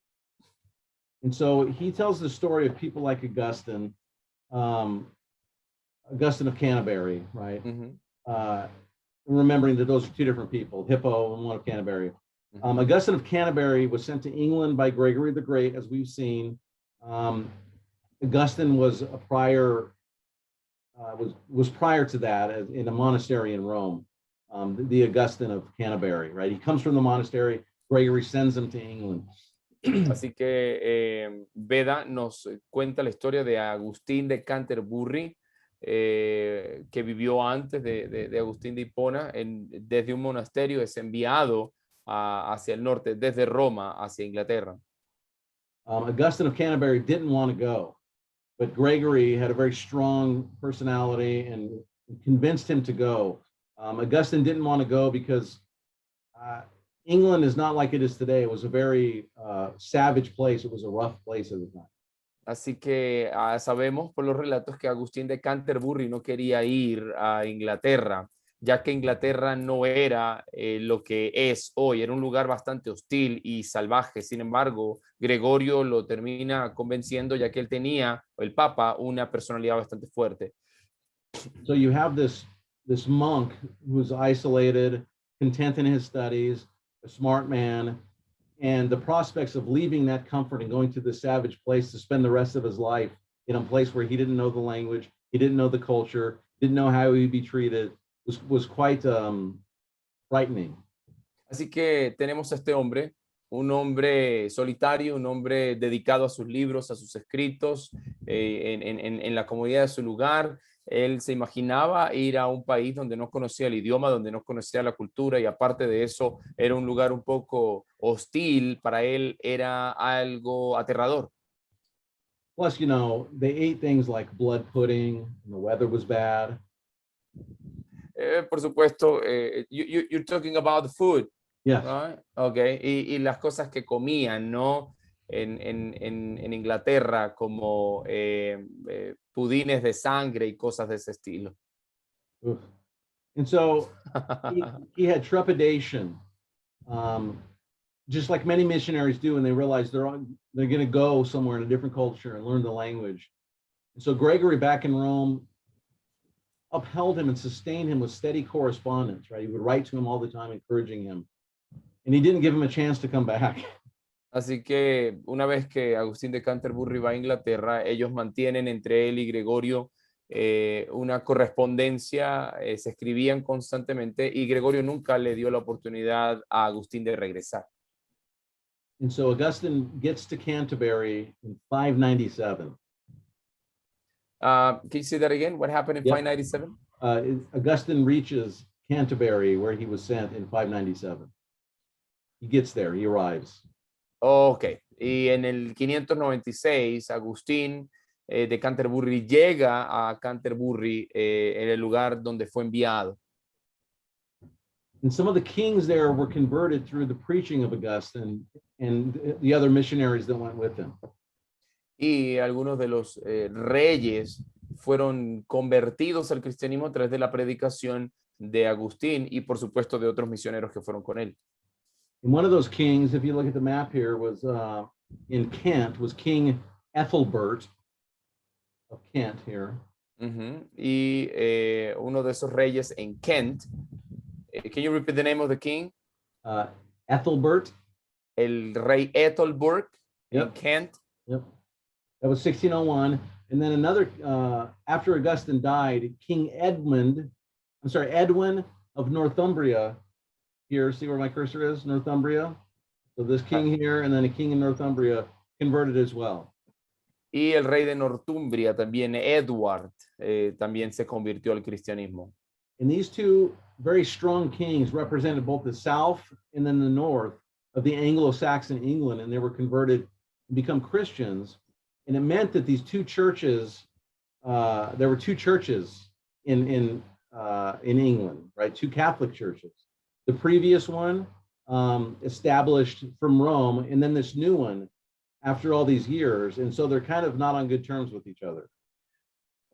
And so he tells the story of people like Augustine, Augustine of Canterbury, right? Uh-huh. Remembering that those are two different people, Hippo and one of Canterbury. Augustine of Canterbury was sent to England by Gregory the Great, as we've seen. Augustine was a prior, was prior to that in a monastery in Rome, the Augustine of Canterbury, right? He comes from the monastery. Gregory sends him to England. Así que Beda nos cuenta la historia de Agustín de Canterbury, que vivió antes de Agustín de Hipona, desde un monasterio es enviado hacia el norte, desde Roma hacia Inglaterra. Augustine of Canterbury didn't want to go, but Gregory had a very strong personality and convinced him to go. Augustine didn't want to go because England is not like it is today. It was a very savage place. It was a rough place at the time. Así que sabemos por los relatos que Agustín de Canterbury no quería ir a Inglaterra, ya que Inglaterra no era lo que es hoy, era un lugar bastante hostil y salvaje. Sin embargo, Gregorio lo termina convenciendo, ya que él tenía, el Papa, una personalidad bastante fuerte. So you have this monk who's isolated, content in his studies, a smart man, and the prospects of leaving that comfort and going to this savage place to spend the rest of his life in a place where he didn't know the language, he didn't know the culture, didn't know how he'd be treated, was quite frightening. Así que tenemos a este hombre, un hombre solitario, un hombre dedicado a sus libros, a sus escritos, en la comodidad de su lugar. Él se imaginaba ir a un país donde no conocía el idioma, donde no conocía la cultura, y aparte de eso era un lugar un poco hostil. Para él era algo aterrador. Plus, you know, they ate things like blood pudding and the weather was bad. Por supuesto, you're talking about the food. Yes. Right? Okay. Y las cosas que comían, ¿no? En Inglaterra, como pudines de sangre y cosas de ese estilo. Oof. And so he had trepidation, just like many missionaries do when they realize they're going to go somewhere in a different culture and learn the language. And so Gregory back in Rome upheld him and sustained him with steady correspondence, right? He would write to him all the time, encouraging him. And he didn't give him a chance to come back. Así que una vez que Agustín de Canterbury va a Inglaterra, ellos mantienen entre él y Gregorio una correspondencia, se escribían constantemente, y Gregorio nunca le dio la oportunidad a Agustín de regresar. And so Augustine gets to Canterbury in 597. Can you say that again? What happened in 597? Augustine reaches Canterbury, where he was sent in 597. He gets there, he arrives. Ok, y en el 596, Agustín de Canterbury llega a Canterbury, en el lugar donde fue enviado. And some of the kings there were converted through the preaching of Augustine and the other missionaries that went with him. Y algunos de los reyes fueron convertidos al cristianismo a través de la predicación de Agustín y por supuesto de otros misioneros que fueron con él. And one of those kings, if you look at the map here, was in Kent, was King Ethelbert of Kent here. Y uno de esos reyes en Kent. Can you repeat the name of the king? Ethelbert. El rey Ethelbert in Kent. Yep. That was 1601. And then another, after Augustine died, Edwin of Northumbria here. See where my cursor is? Northumbria. So this king here and then a king in Northumbria converted as well. Y el rey de Northumbria, también Edward, también se convirtió al cristianismo. And these two very strong kings represented both the south and then the north of the Anglo-Saxon England, and they were converted and become Christians. And it meant that these two churches, there were two churches in England, right? Two Catholic churches. The previous one established from Rome, and then this new one after all these years. And so they're kind of not on good terms with each other.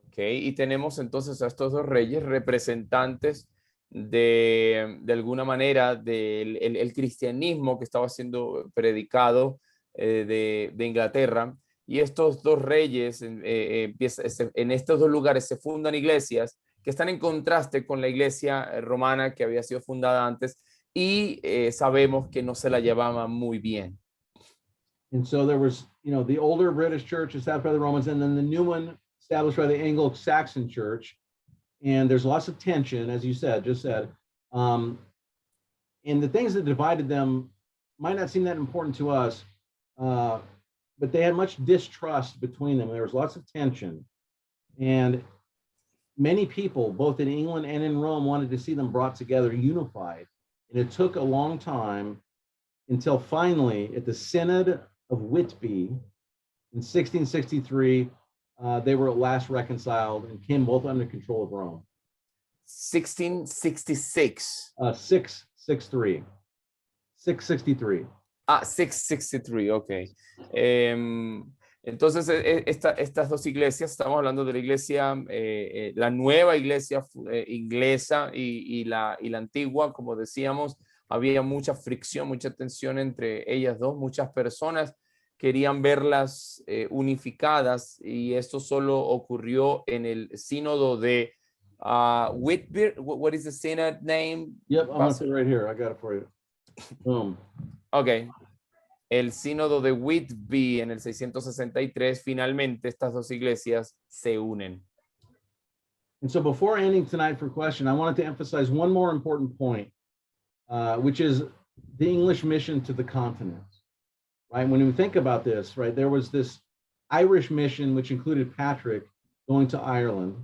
Okay, y tenemos entonces a estos dos reyes representantes de alguna manera del el cristianismo que estaba siendo predicado de Inglaterra. Y estos dos reyes, en estos dos lugares se fundan iglesias que están en contraste con la iglesia romana que había sido fundada antes, y sabemos que no se la llevaban muy bien. And so there was, the older British church established by the Romans, and then the new one established by the Anglo-Saxon church. And there's lots of tension, as you just said. And the things that divided them might not seem that important to us, but they had much distrust between them. There was lots of tension. And many people, both in England and in Rome, wanted to see them brought together, unified. And it took a long time until finally, at the Synod of Whitby in 1663, they were at last reconciled and came both under control of Rome. 1666. 663. 663. 663, ok. Entonces, estas dos iglesias, estamos hablando de la iglesia, la nueva iglesia inglesa y la antigua, como decíamos, había mucha fricción, mucha tensión entre ellas dos. Muchas personas querían verlas unificadas, y esto solo ocurrió en el sínodo de Whitby. What is the synod name? Yep, I'm going to put it right here. I got it for you. Boom. Ok. El sínodo de Whitby en el 663, finalmente estas dos iglesias se unen. And so before ending tonight for question, I wanted to emphasize one more important point, which is the English mission to the continent. Right? When we think about this, right, there was this Irish mission, which included Patrick going to Ireland.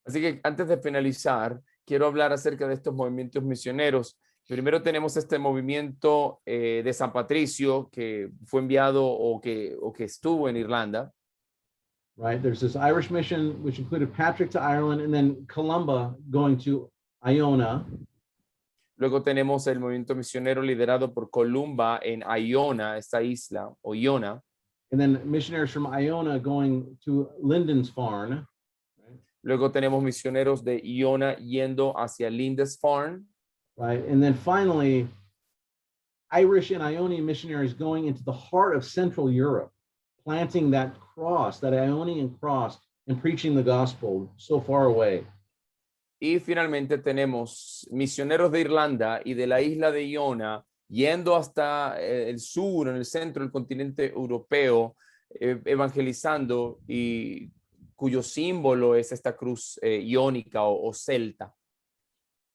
Así que antes de finalizar, quiero hablar acerca de estos movimientos misioneros. Primero tenemos este movimiento de San Patricio, que fue enviado o que estuvo en Irlanda. Right, there's this Irish mission, which included Patrick to Ireland, and then Columba going to Iona. Luego tenemos el movimiento misionero liderado por Columba en Iona, esta isla, o Iona. And then missionaries from Iona going to Lindisfarne. Right? Luego tenemos misioneros de Iona yendo hacia Lindisfarne. Right, and then finally, Irish and Ionian missionaries going into the heart of Central Europe, planting that cross, that Ionian cross, and preaching the gospel so far away. Y finalmente tenemos misioneros de Irlanda y de la isla de Iona yendo hasta el sur, en el centro del continente europeo, evangelizando, y cuyo símbolo es esta cruz iónica o celta.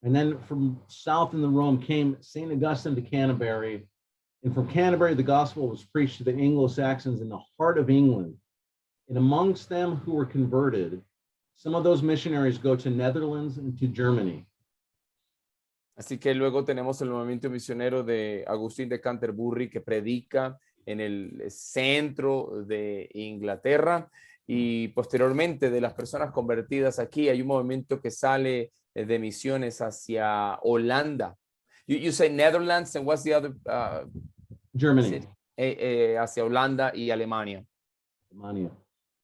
And then from south in the Rome came St. Augustine to Canterbury. And from Canterbury, the gospel was preached to the Anglo-Saxons in the heart of England. And amongst them who were converted, some of those missionaries go to Netherlands and to Germany. Así que luego tenemos el movimiento misionero de Agustín de Canterbury, que predica en el centro de Inglaterra, y posteriormente de las personas convertidas aquí hay un movimiento que sale de misiones hacia Holanda. You say Netherlands, and what's the other? Germany. Hacia Holanda y Alemania.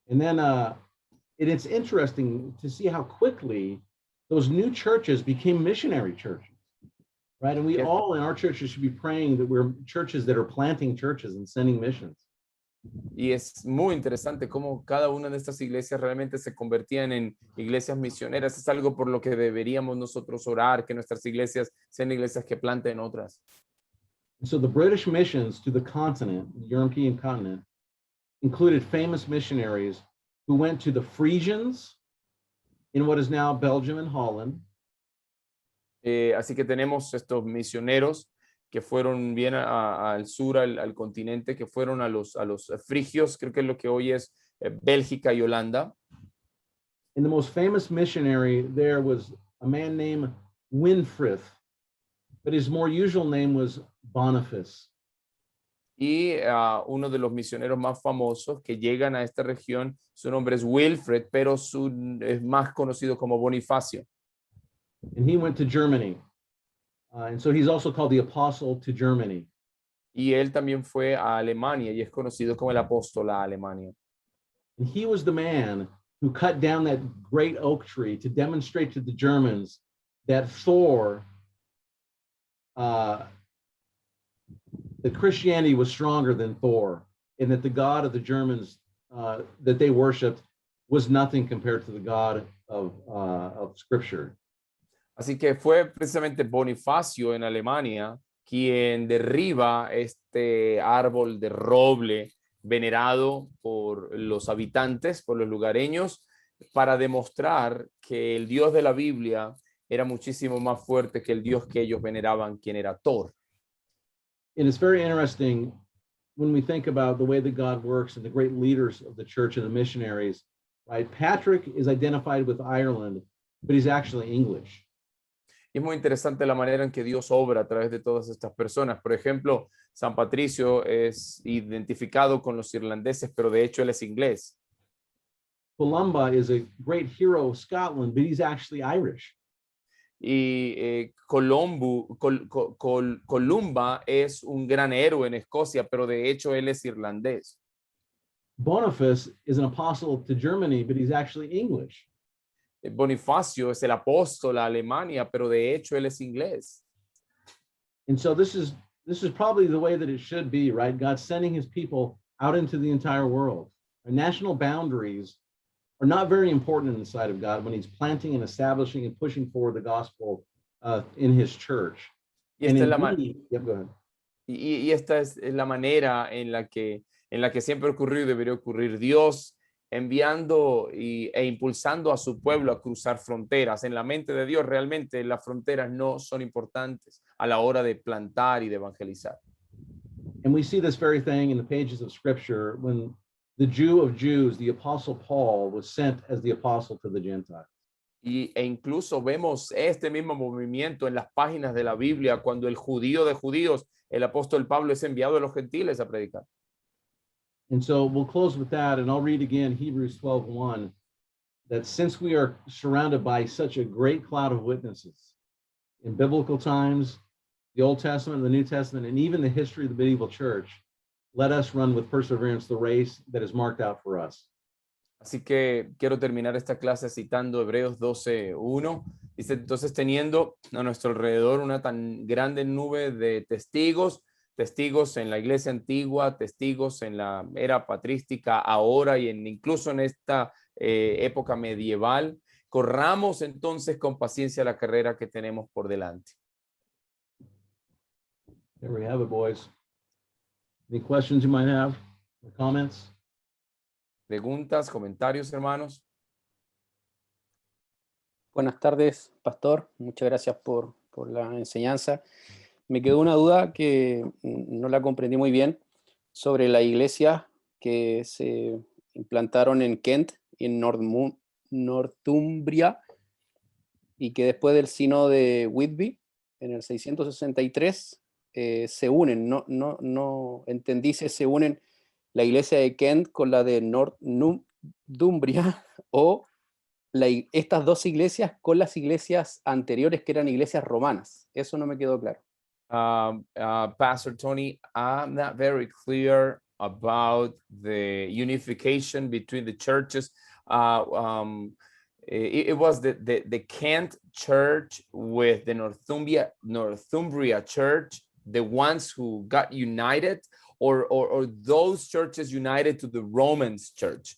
And then it's interesting to see how quickly those new churches became missionary churches, right? And we all in our churches should be praying that we're churches that are planting churches and sending missions. Y es muy interesante cómo cada una de estas iglesias realmente se convertían en iglesias misioneras. Es algo por lo que deberíamos nosotros orar, que nuestras iglesias sean iglesias que planten otras. So the British missions to the continent, the European continent, included famous missionaries who went to the Frisians in what is now Belgium and Holland, Así que tenemos estos misioneros que fueron bien al sur, al continente, que fueron a los frigios, creo que es lo que hoy es Bélgica y Holanda. And the most famous missionary there was a man named Winfrith, but his more usual name was Boniface. Y uno de los misioneros más famosos que llegan a esta región, su nombre es Wilfred, pero es más conocido como Bonifacio. And he went to Germany. And so he's also called the apostle to Germany. Y él también fue a Alemania y es conocido como el apóstol a Alemania. And he was the man who cut down that great oak tree to demonstrate to the Germans that Thor, that Christianity was stronger than Thor, and that the God of the Germans that they worshipped was nothing compared to the God of Scripture. Así que fue precisamente Bonifacio en Alemania quien derriba este árbol de roble venerado por los habitantes, por los lugareños, para demostrar que el Dios de la Biblia era muchísimo más fuerte que el Dios que ellos veneraban, quien era Thor. And it's very interesting when we think about the way that God works and the great leaders of the church and the missionaries, right? Patrick is identified with Ireland, but he's actually English. Y es muy interesante la manera en que Dios obra a través de todas estas personas. Por ejemplo, San Patricio es identificado con los irlandeses, pero de hecho él es inglés. Columba is a great hero of Scotland, but he's actually Irish. Y Columba es un gran héroe en Escocia, pero de hecho él es irlandés. Boniface is an apostle to Germany, but he's actually English. Bonifacio es el apóstol a Alemania, pero de hecho él es inglés. And so this is probably the way that it should be, right? God sending his people out into the entire world. Our national boundaries are not very important in the sight of God when he's planting and establishing and pushing forward the gospel in his church. Y esta, Yep, go ahead. Y esta es la manera en la que siempre ocurrió y debería ocurrir. Dios enviando e impulsando a su pueblo a cruzar fronteras. En la mente de Dios realmente las fronteras no son importantes a la hora de plantar y de evangelizar. And we see this very thing in the pages of Scripture when the Jew of Jews, the Apostle Paul, was sent as the apostle to the Gentiles. E incluso vemos este mismo movimiento en las páginas de la Biblia cuando el judío de judíos, el apóstol Pablo, es enviado a los gentiles a predicar. And so we'll close with that, and I'll read again Hebrews 12:1, that since we are surrounded by such a great cloud of witnesses in biblical times, the Old Testament, the New Testament, and even the history of the medieval church, let us run with perseverance the race that is marked out for us. Así que quiero terminar esta clase citando Hebreos 12:1. Dice, entonces teniendo a nuestro alrededor una tan grande nube de testigos en la iglesia antigua, testigos en la era patrística ahora y incluso en esta época medieval, corramos entonces con paciencia la carrera que tenemos por delante. There we have it, boys. Any questions you might have or comments? ¿Preguntas, comentarios, hermanos? Buenas tardes, pastor. Muchas gracias por la enseñanza. Me quedó una duda que no la comprendí muy bien sobre la iglesia que se implantaron en Kent, en Northumbria, y que después del sínodo de Whitby, en el 663, se unen. No entendí si se unen la iglesia de Kent con la de Northumbria o estas dos iglesias con las iglesias anteriores que eran iglesias romanas. Eso no me quedó claro. Pastor Tony, I'm not very clear about the unification between the churches. It was the Kent church with the Northumbria church, the ones who got united, or those churches united to the Romans church?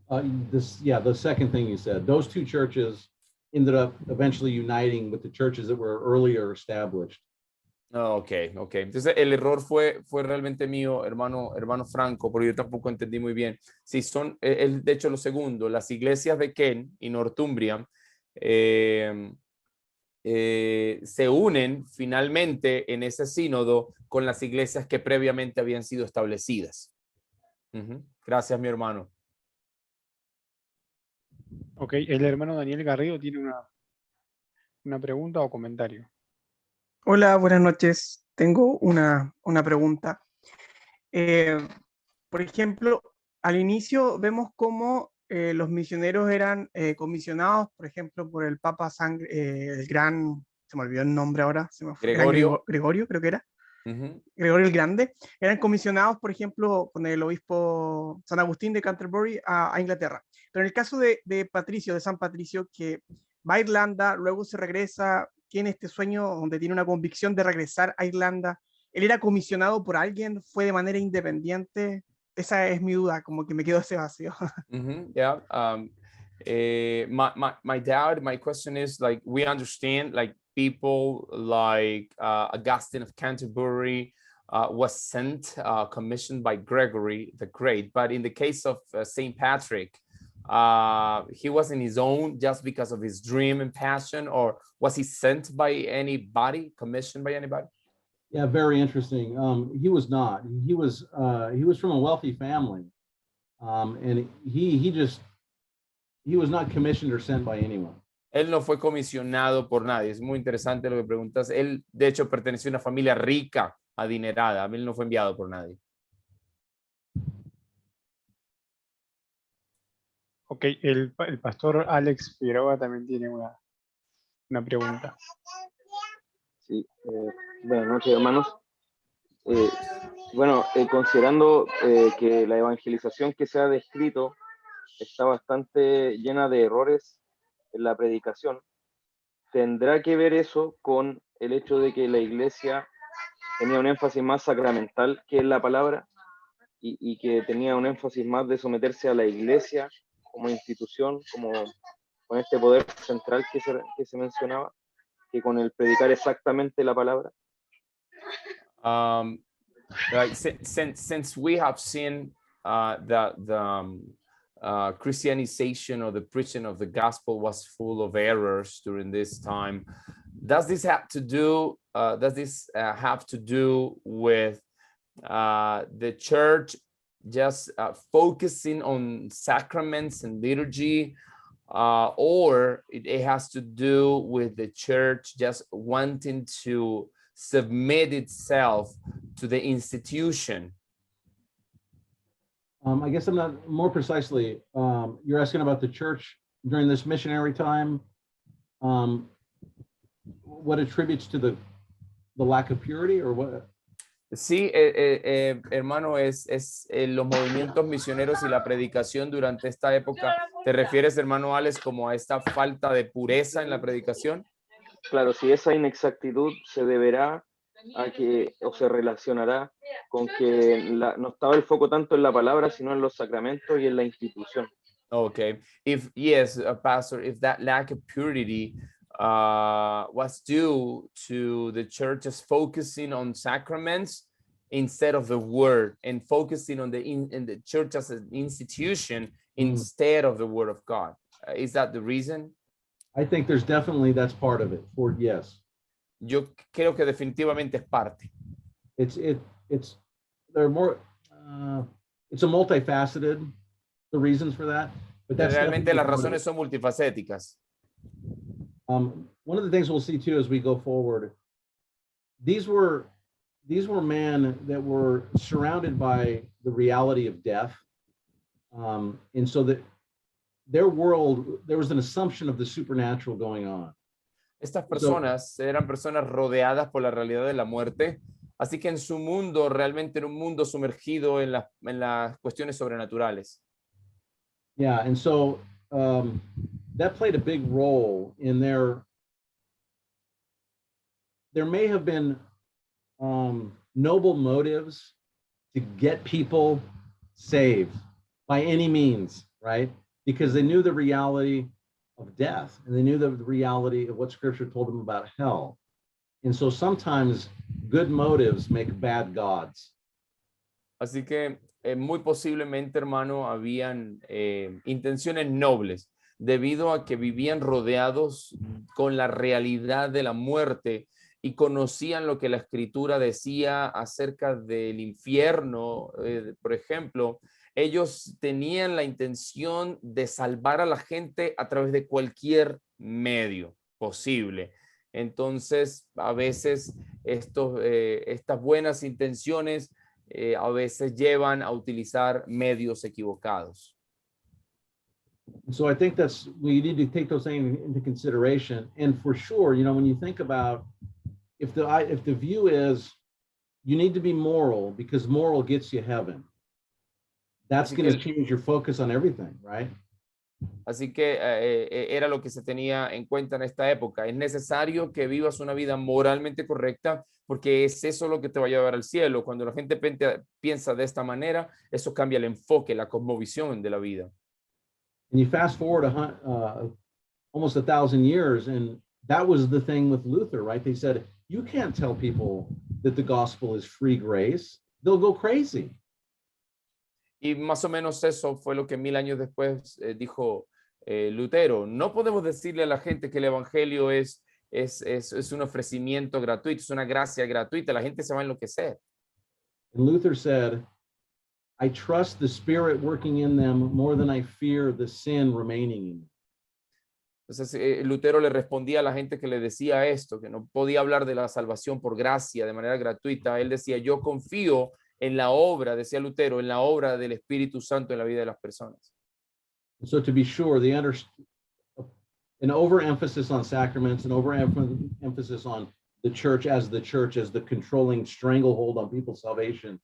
The second thing you said, those two churches ended up eventually uniting with the churches that were earlier established. Okay. Entonces el error fue realmente mío, hermano Franco, porque yo tampoco entendí muy bien. Sí, son, de hecho, lo segundo, las iglesias de Kent y Northumbria se unen finalmente en ese sínodo con las iglesias que previamente habían sido establecidas. Gracias, mi hermano. Ok, el hermano Daniel Garrido tiene una pregunta o comentario. Hola, buenas noches. Tengo una pregunta. Por ejemplo, al inicio vemos cómo los misioneros eran comisionados, por ejemplo, por el Papa el Gran, se me olvidó el nombre ahora, se me fue, Gregorio. Gregorio, creo que era. Gregorio el Grande, eran comisionados, por ejemplo, con el obispo San Agustín de Canterbury a Inglaterra. Pero en el caso de Patricio, de San Patricio, que va a Irlanda, luego se regresa, tiene este sueño donde tiene una convicción de regresar a Irlanda. ¿Él era comisionado por alguien? ¿Fue de manera independiente? Esa es mi duda, como que me quedó ese vacío. Yeah. My doubt, my question is, like, we understand, like, people like Augustine of Canterbury was sent, commissioned by Gregory the Great. But in the case of St. Patrick, he was in his own just because of his dream and passion, or was he sent by anybody, commissioned by anybody? Yeah, very interesting. He was not. He was from a wealthy family, and he was not commissioned or sent by anyone. Él no fue comisionado por nadie. Es muy interesante lo que preguntas. Él, de hecho, perteneció a una familia rica, adinerada. Él no fue enviado por nadie. Ok, el pastor Alex Figueroa también tiene una pregunta. Sí, buenas noches, hermanos. Considerando que la evangelización que se ha descrito está bastante llena de errores en la predicación, ¿tendrá que ver eso con el hecho de que la iglesia tenía un énfasis más sacramental que en la palabra y que tenía un énfasis más de someterse a la iglesia como institución, como con este poder central que se mencionaba, que con el predicar exactamente la palabra? Like, since we have seen the Christianization or the preaching of the gospel was full of errors during this time, does this have to do with the church just focusing on sacraments and liturgy, or it has to do with the church just wanting to submit itself to the institution? I guess I'm not more precisely. You're asking about the church during this missionary time. What attributes to the lack of purity, or what? Sí, hermano, es los movimientos misioneros y la predicación durante esta época. ¿Te refieres, hermano Alex, como a esta falta de pureza en la predicación? Claro, si esa inexactitud se deberá a que, o se relacionará con que no estaba el foco tanto en la palabra, sino en los sacramentos y en la institución. Okay. Pastor, if that lack of purity was due to the church's focusing on sacraments instead of the word, and focusing on the church as an institution instead of the word of God. Is that the reason? I think that's part of it. Yes. Yo creo que definitivamente es parte. It's a multifaceted, the reasons for that. But that's realmente las razones son multifacéticas. One of the things we'll see too as we go forward, these were men that were surrounded by the reality of death, and so that their world, there was an assumption of the supernatural going on. Estas personas eran personas rodeadas por la realidad de la muerte, así que en su mundo, realmente en un mundo sumergido en las cuestiones sobrenaturales. Yeah, and so that played a big role in there may have been noble motives to get people saved by any means, right? Because they knew the reality of death, and they knew the reality of what Scripture told them about hell. And so sometimes good motives make bad gods. Así que muy posiblemente, hermano, habían intenciones nobles debido a que vivían rodeados con la realidad de la muerte y conocían lo que la escritura decía acerca del infierno. Por ejemplo, ellos tenían la intención de salvar a la gente a través de cualquier medio posible. Entonces, a veces estas buenas intenciones a veces llevan a utilizar medios equivocados. So I think we need to take those things into consideration. And for sure, you know, when you think about if the view is you need to be moral because moral gets you heaven, that's going to change your focus on everything, right? Así que era lo que se tenía en cuenta en esta época. Es necesario que vivas una vida moralmente correcta porque es eso lo que te va a llevar al cielo. Cuando la gente piensa de esta manera, eso cambia el enfoque, la cosmovisión de la vida. And you fast forward almost 1,000 years, and that was the thing with Luther, right? They said, you can't tell people that the gospel is free grace. They'll go crazy. Y más o menos eso fue lo que 1000 años después dijo Lutero. No podemos decirle a la gente que el evangelio es un ofrecimiento gratuito, es una gracia gratuita. La gente se va a enloquecer. And Luther said, I trust the Spirit working in them more than I fear the sin remaining in them. Entonces Lutero le respondía a la gente que le decía esto, que no podía hablar de la salvación por gracia de manera gratuita. Él decía, yo confío en la obra, decía Lutero, en la obra del Espíritu Santo en la vida de las personas. So to be sure, an overemphasis on sacraments, an overemphasis on the church as the controlling stranglehold on people's salvation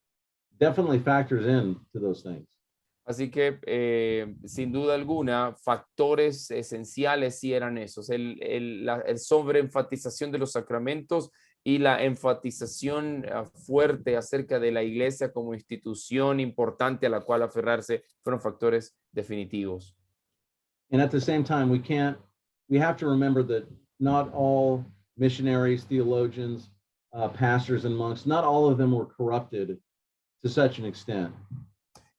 definitely factors in to those things. Así que sin duda alguna, factores esenciales sí eran esos, la sobreenfatización de los sacramentos y la enfatización fuerte acerca de la iglesia como institución importante a la cual aferrarse fueron factores definitivos. And at the same time, we have to remember that not all missionaries, theologians, pastors and monks, not all of them were corrupted to such an extent.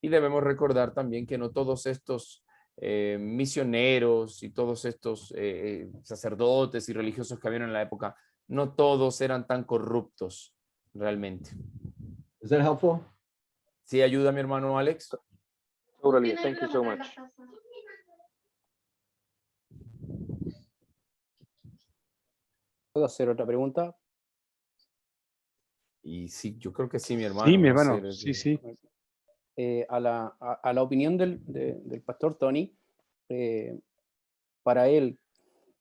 Y debemos recordar también que no todos estos misioneros y todos estos sacerdotes y religiosos que habían en la época, no todos eran tan corruptos realmente. Is that helpful? ¿Sí ayuda mi hermano Alex? Totally. Thank you so much. ¿Puedo hacer otra pregunta? Y sí, yo creo que sí, mi hermano. Sí, mi no hermano, sé, sí. A la opinión del pastor Tony, para él,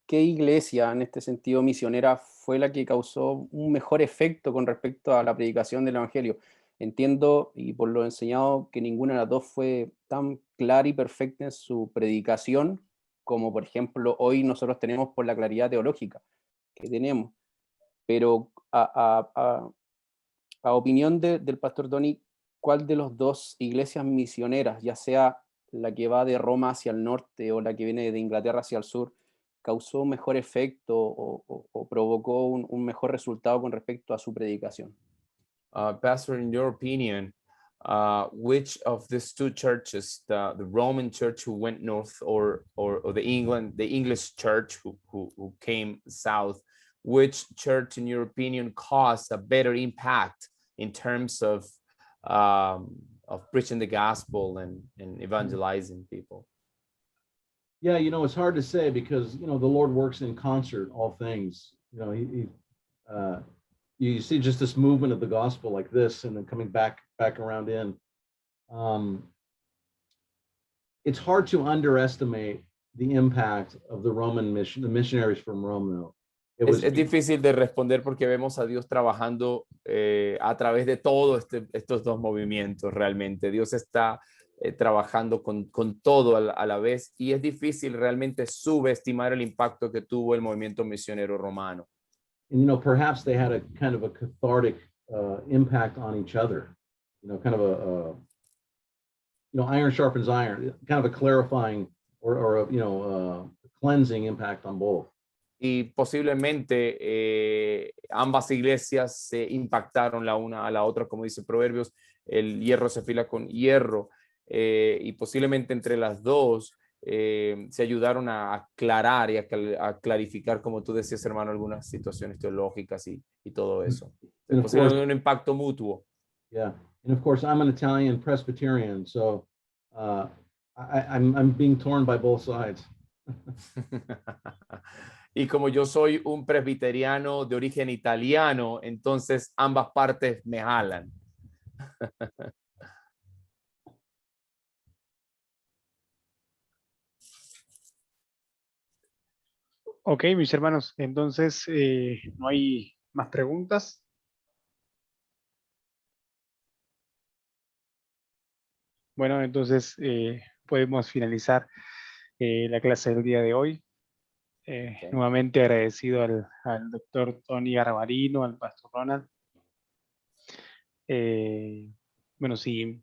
¿qué iglesia en este sentido misionera fue la que causó un mejor efecto con respecto a la predicación del evangelio? Entiendo, y por lo enseñado, que ninguna de las dos fue tan clara y perfecta en su predicación como, por ejemplo, hoy nosotros tenemos por la claridad teológica que tenemos. Pero a opinión del pastor Tony, ¿cuál de los dos iglesias misioneras, ya sea la que va de Roma hacia el norte o la que viene de Inglaterra hacia el sur, causó un mejor efecto o provocó un mejor resultado con respecto a su predicación? Pastor, in your opinion, which of these two churches, the Roman church who went north or the English church who came south, which church, in your opinion, caused a better impact in terms of preaching the gospel and evangelizing people? Yeah, you know, it's hard to say because, you know, the Lord works in concert, all things. You know, you see just this movement of the gospel like this and then coming back around in. It's hard to underestimate the impact of the missionaries from Rome, though. Es difícil de responder porque vemos a Dios trabajando a través de todos estos dos movimientos realmente. Dios está trabajando con todo a la vez y es difícil realmente subestimar el impacto que tuvo el movimiento misionero romano. And, you know, perhaps they had a kind of a cathartic impact on each other, you know, kind of iron sharpens iron, kind of a clarifying or a, you know, cleansing impact on both. Y posiblemente ambas iglesias se impactaron la una a la otra, como dice Proverbios, el hierro se afila con hierro, y posiblemente entre las dos se ayudaron a aclarar y a clarificar, como tú decías, hermano, algunas situaciones teológicas y todo eso. And of Pusieron course, un impacto mutuo. yeah, and of course, I'm an Italian Presbyterian, so I'm being torn by both sides. Y como yo soy un presbiteriano de origen italiano, entonces ambas partes me jalan. Ok, mis hermanos, entonces no hay más preguntas. Bueno, entonces podemos finalizar la clase del día de hoy. Ok. Nuevamente agradecido al doctor Tony Garbarino, al pastor Ronald. Bueno, si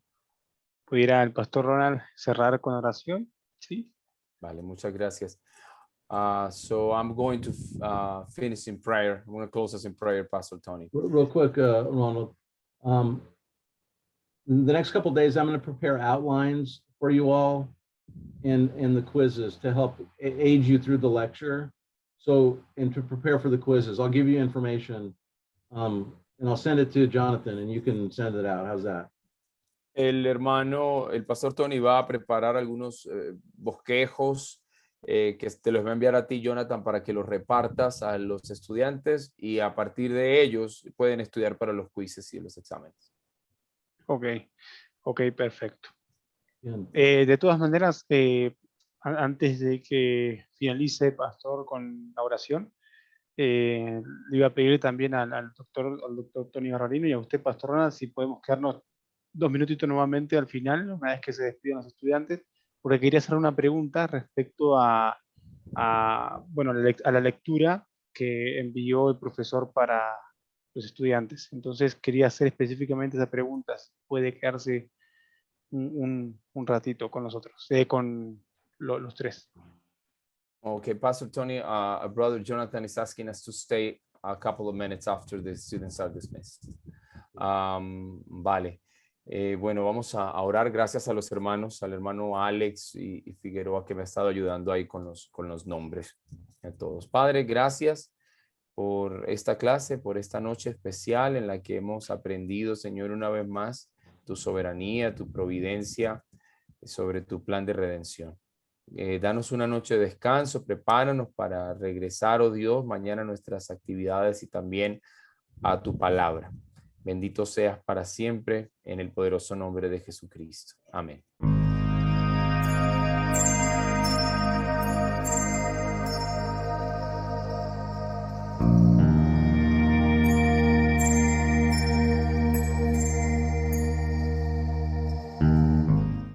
pudiera el pastor Ronald cerrar con oración, ¿sí? Vale, muchas gracias. So I'm going to finish in prayer. I'm going to close us in prayer, Pastor Tony. Real quick, Ronald. In the next couple of days, I'm going to prepare outlines for you all and the quizzes to help aid you through the lecture. So, and to prepare for the quizzes, I'll give you information and I'll send it to Jonathan and you can send it out. How's that? El pastor Tony va a preparar algunos bosquejos que te los va a enviar a ti, Jonathan, para que los repartas a los estudiantes y a partir de ellos pueden estudiar para los quizzes y los exámenes. Ok, perfecto. Bien. De todas maneras, antes de que finalice el pastor con la oración, le iba a pedir también al doctor Tony Garbarino y a usted, pastor Ronald, si podemos quedarnos 2 minutitos nuevamente al final, una vez que se despidan los estudiantes, porque quería hacer una pregunta respecto a la lectura que envió el profesor para los estudiantes. Entonces quería hacer específicamente esa pregunta, si puede quedarse un ratito con nosotros, con los tres. Okay, Pastor Tony, brother Jonathan is asking us to stay a couple of minutes after the students are dismissed. Vale. Bueno, vamos a orar. Gracias a los hermanos, al hermano Alex y Figueroa que me ha estado ayudando ahí con los nombres. A todos. Padre, gracias por esta clase, por esta noche especial en la que hemos aprendido, Señor, una vez más, tu soberanía, tu providencia sobre tu plan de redención. Danos una noche de descanso, prepáranos para regresar, oh Dios, mañana a nuestras actividades y también a tu palabra. Bendito seas para siempre en el poderoso nombre de Jesucristo. Amén.